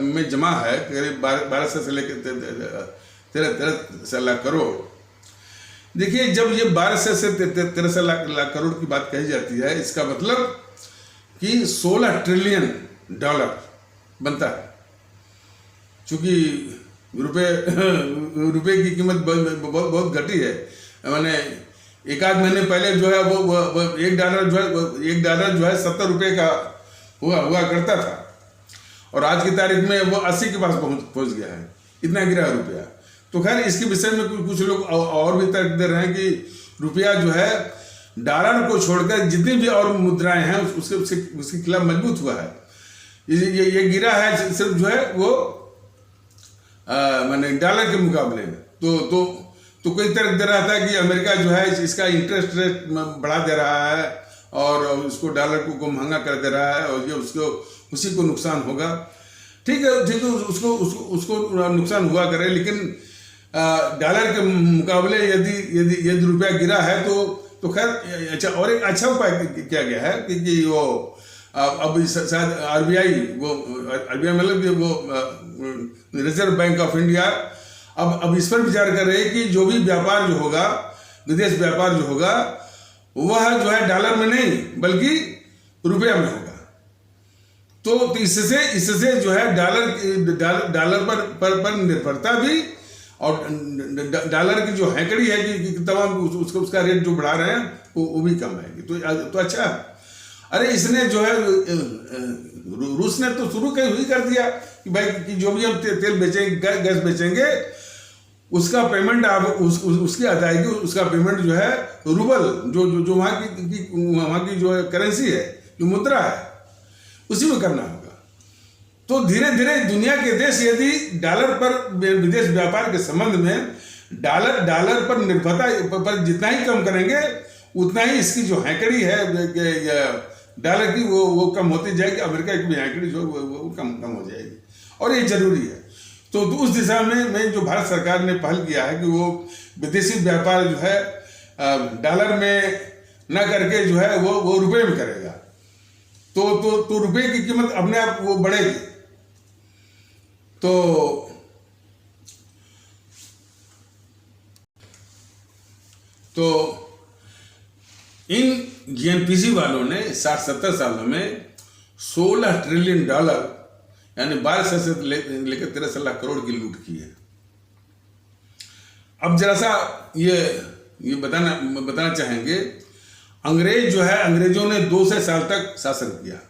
में जमा है, करीब 1200 से लेकर 13 लाख करोड़। देखिए, जब ये 1200 से 13 लाख करोड़ की बात कही जाती है, इसका मतलब कि $16 ट्रिलियन बनता है। चूंकि रुपए की कीमत बहुत घटी है। मैंने एक आध महीने पहले जो है वो $1 जो है 70 रुपये का हुआ करता था, और आज की तारीख में वो 80 के पास पहुंच गया है। इतना गिरा है रुपया। तो खैर, इसके विषय में कुछ लोग और भी तर्क दे रहे हैं कि रुपया जो है डॉलर को छोड़कर जितनी भी और मुद्राएं हैं उसके खिलाफ मजबूत हुआ है। ये गिरा है सिर्फ जो है वो मैंने डॉलर के मुकाबले में। तो कोई तर्क दे रहा था कि अमेरिका जो है इसका इंटरेस्ट रेट बढ़ा दे रहा है और उसको डॉलर को महंगा कर दे रहा है, और ये उसी को नुकसान होगा। ठीक है, उसको नुकसान हुआ करे, लेकिन डॉलर के मुकाबले यदि रुपया गिरा है तो खैर अच्छा। और एक अच्छा उपाय किया गया है कि वो अब शायद RBI मतलब वो रिजर्व बैंक ऑफ इंडिया अब इस पर विचार कर रहे हैं कि जो भी व्यापार जो होगा, विदेश व्यापार जो होगा, वह जो है डॉलर में नहीं बल्कि रुपया में होगा। तो इससे जो है डॉलर पर निर्भरता भी, और डॉलर की जो हैकड़ी है कि तमाम उसका रेट जो बढ़ा रहे हैं वो भी कम आएगी। तो अच्छा। अरे इसने जो है रूस ने तो शुरू ही कर दिया कि भाई कि जो भी हम तेल बेचेंगे, गैस बेचेंगे, उसका पेमेंट आप उसकी अदायगी, उसका पेमेंट जो है रूबल, जो वहाँ की जो है करेंसी है, जो मुद्रा है, उसी में करना होगा। तो धीरे धीरे दुनिया के देश यदि डॉलर पर विदेश व्यापार के संबंध में डॉलर पर निर्भरता पर जितना ही कम करेंगे, उतना ही इसकी जो हैकड़ी है डॉलर की वो कम होती जाएगी। अमेरिका की भी हैकड़ी जो वो कम हो जाएगी, और ये जरूरी है। तो उस दिशा में जो भारत सरकार ने पहल किया है कि वो विदेशी व्यापार जो है डॉलर में न करके जो है वो रुपये में करेगा। तो रुपये की कीमत अपने आप वो बढ़ेगी। तो इन GNPC वालों ने 60-70 सालों में $16 ट्रिलियन यानी 12 से लेकर 13 लाख करोड़ की लूट की है। अब जरा सा ये बताना चाहेंगे, अंग्रेज जो है, अंग्रेजों ने 200 साल तक शासन किया।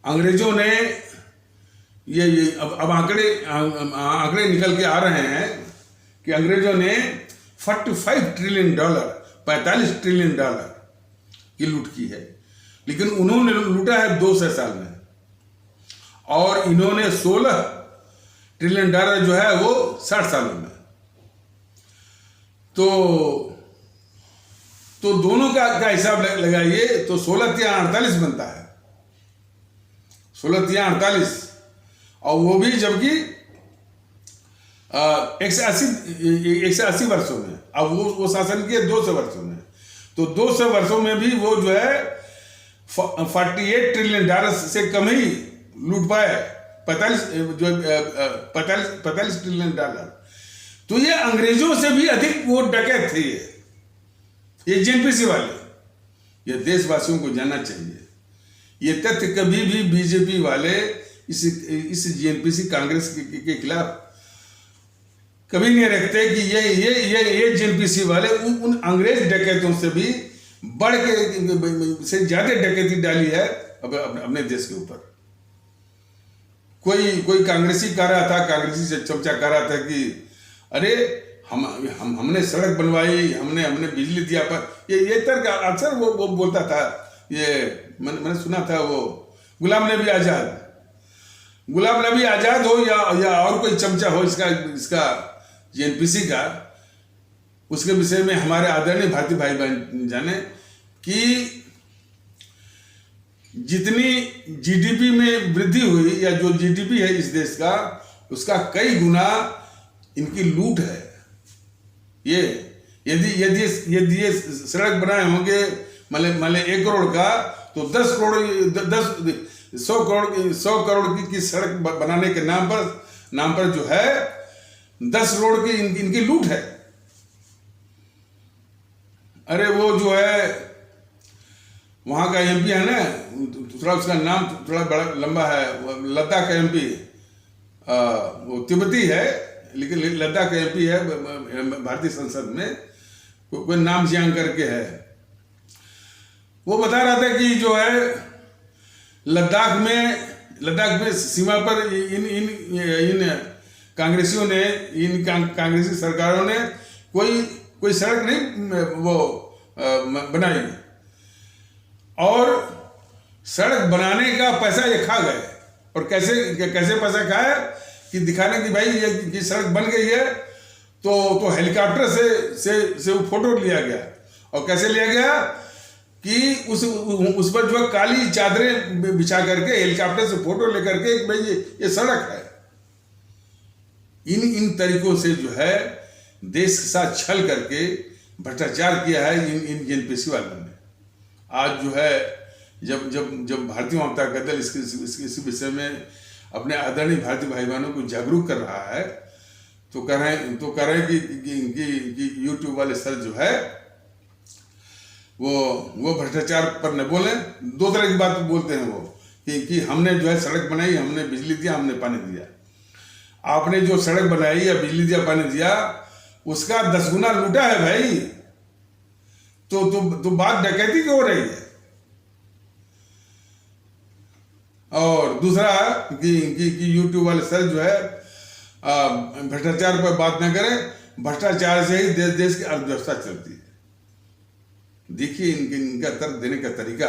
अंग्रेजों ने ये अब आंकड़े निकल के आ रहे हैं कि अंग्रेजों ने $45 ट्रिलियन 45 ट्रिलियन डॉलर की लूट की है, लेकिन उन्होंने लूटा है 200 साल में, और इन्होंने 16 ट्रिलियन डॉलर जो है वो 60 सालों में। तो दोनों का हिसाब लगाइए तो 16×3=48 बनता है, 16×3=48, और वो भी जबकि 180 वर्षों में। अब वो शासन किए 200 वर्षों में, तो 200 वर्षों में भी वो जो है 48 ट्रिलियन डॉलर से कम ही लूट पाए, 45 ट्रिलियन डॉलर। तो ये अंग्रेजों से भी अधिक वो डकैत थे ये जेएनपीसी वाले। ये देशवासियों को जानना चाहिए, ये तथ्य कभी भी बीजेपी वाले इस जेएनपीसी कांग्रेस के खिलाफ कभी नहीं रखते कि ये जेएनपीसी वाले उन अंग्रेज डकैतों से भी बढ़ के से ज्यादा डकैती डाली है अपने देश के ऊपर। कोई कांग्रेसी कह रहा था, कांग्रेसी से चमचा कह रहा था कि अरे हमने सड़क बनवाई, हमने बिजली दिया, पर ये तर्क अक्सर वो बोलता था। ये मैंने सुना था, वो गुलाम नबी आजाद हो या और कोई चमचा हो इसका जेएनपीसी का, उसके विषय में हमारे आदरणीय भारतीय भाई बहन जाने कि जितनी जीडीपी में वृद्धि हुई या जो जीडीपी है इस देश का, उसका कई गुना इनकी लूट है। ये यदि ये सड़क बनाए होंगे मतलब 1 करोड़ का, तो 100 करोड़ की सड़क बनाने के नाम पर जो है 10 करोड़ की इनकी लूट है। अरे वो जो है वहां का एमपी है ना, थोड़ा उसका नाम थोड़ा बड़ा लंबा है, लद्दाख का एमपी, वो तिब्बती है लेकिन लद्दाख का एमपी है भारतीय संसद में, कोई नाम जियांग करके है। वो बता रहा था कि जो है लद्दाख में सीमा पर इन कांग्रेसियों ने, इन कांग्रेसी सरकारों ने कोई सड़क नहीं वो बनाई, और सड़क बनाने का पैसा ये खा गए। और कैसे पैसा खाया कि दिखाने की भाई ये सड़क बन गई है, तो हेलीकॉप्टर से वो फोटो लिया गया। और कैसे लिया गया कि उस पर जो काली चादरें बिछा करके हेलीकॉप्टर से फोटो लेकर के भाई ये सड़क है। इन तरीकों से जो है देश के साथ छल करके भ्रष्टाचार किया है इन जेएनपीसी वालों ने। आज जो है जब भारतीय जनता दल इस विषय में अपने आदरणीय भारतीय भाई बहनों को जागरूक कर रहा है, तो कह रहे हैं कि यूट्यूब वाले सर जो है वो भ्रष्टाचार पर न बोले। 2 तरह की बात बोलते हैं वो कि हमने जो है सड़क बनाई, हमने बिजली दिया, हमने पानी दिया। आपने जो सड़क बनाई या बिजली दिया, पानी दिया, उसका 10 गुना लूटा है भाई। तो बात डकैती की हो रही है। और दूसरा कि यूट्यूब वाले सर जो है भ्रष्टाचार पर बात न करें, भ्रष्टाचार से ही देश की अर्थव्यवस्था चलती है। देखिए इनका तर्क देने का तरीका।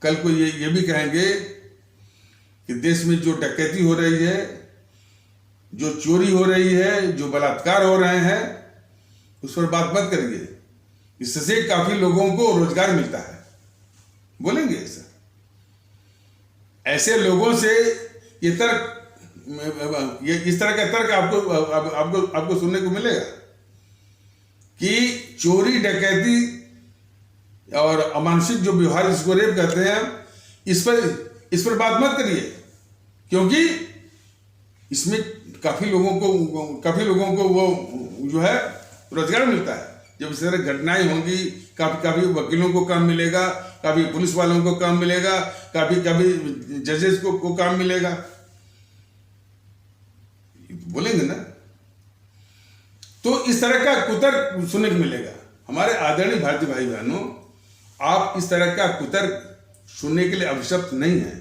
कल को ये भी कहेंगे कि देश में जो डकैती हो रही है, जो चोरी हो रही है, जो बलात्कार हो रहे हैं, उस पर बात मत करिए, इससे काफी लोगों को रोजगार मिलता है, बोलेंगे ऐसा। ऐसे लोगों से इस तरह का तर्क आपको सुनने को मिलेगा कि चोरी डकैती और अमानुषिक जो व्यवहार जिसको रेप कहते हैं, इस पर बात मत करिए, क्योंकि इसमें काफी लोगों को वो जो है रोजगार मिलता है। जब इस तरह घटनाएं होंगी, कभी वकीलों को काम मिलेगा, कभी पुलिस वालों को काम मिलेगा, कभी जजेस को काम मिलेगा, बोलेंगे ना। तो इस तरह का कुतर्क सुनने को मिलेगा। हमारे आदरणीय भारतीय भाई बहनों, आप इस तरह का कुतर्क सुनने के लिए अभिशप्त नहीं है।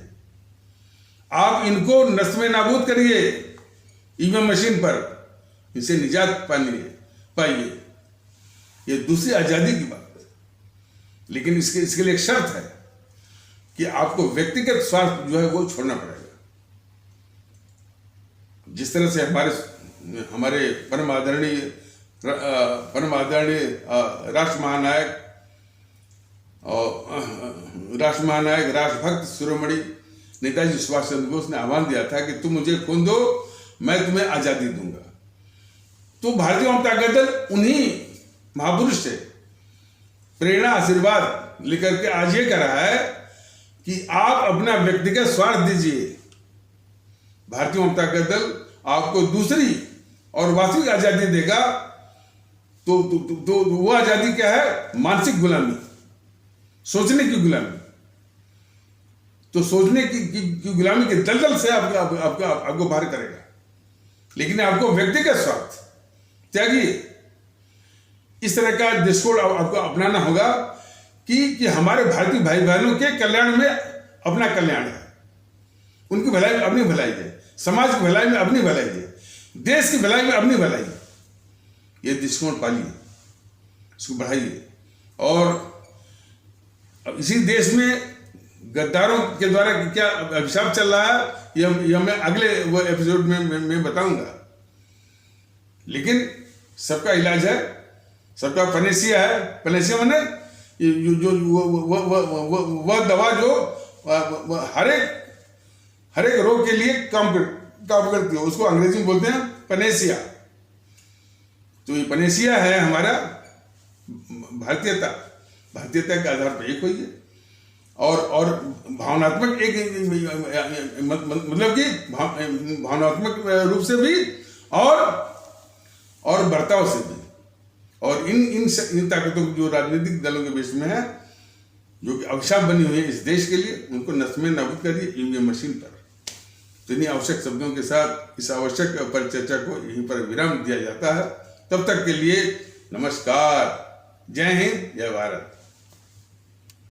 आप इनको नस्ल में नाबूद करिए ईवीएम मशीन पर, इसे निजात पाइए। ये दूसरी आजादी की बात है, लेकिन इसके लिए एक शर्त है कि आपको व्यक्तिगत स्वार्थ जो है वो छोड़ना पड़ेगा। जिस तरह से हमारे परम आदरणीय राष्ट्रमहानायक राष्ट्रभक्त शिरोमणि नेताजी सुभाष चंद्र बोस ने आह्वान दिया था कि तुम मुझे खून दो, मैं तुम्हें आजादी दूंगा। तो भारतीय जनता दल उन्हीं महापुरुष से प्रेरणा आशीर्वाद लेकर के आज ये कह रहा है कि आप अपना व्यक्तिगत स्वार्थ दीजिए। भारतीय जनता दल आपको दूसरी और वास्तविक आजादी देगा। तो वो आजादी क्या है? मानसिक गुलामी, सोचने की गुलामी। तो सोचने की गुलामी के दलदल से आपको बाहर करेगा, लेकिन आपको व्यक्तिगत स्वार्थ त्यागिए। इस तरह का दृष्टिकोण आपको अपनाना होगा कि हमारे भारतीय भाई बहनों के कल्याण में अपना कल्याण है, उनकी भलाई में अपनी भलाई है, समाज की भलाई में अपनी भलाई है, देश की भलाई में अपनी भलाई है। ये दृष्टिकोण पालिए, इसको बढ़ाइए। और इसी देश में गद्दारों के द्वारा क्या अभिशाप चल रहा है, यह मैं अगले वो एपिसोड में बताऊंगा। लेकिन सबका इलाज है, सबका पनेसिया है। पनेसिया माने जो वह दवा जो हर एक रोग के लिए काम करती है, उसको अंग्रेजी में बोलते हैं पनेसिया। तो ये पनेसिया है हमारा भारतीयता के आधार पर एक होइए और भावनात्मक मतलब कि भावनात्मक रूप से भी और बर्ताव से भी। और इन ताकतों जो राजनीतिक दलों के बीच में है, जो कि अभिशाप बनी हुई है इस देश के लिए, उनको नस्ल में नाबूद करिए ईवीएम मशीन पर। तो इन्हीं आवश्यक शब्दों के साथ इस आवश्यक परिचर्चा को यहीं पर विराम दिया जाता है। तब तक के लिए नमस्कार। जय हिंद, जय भारत।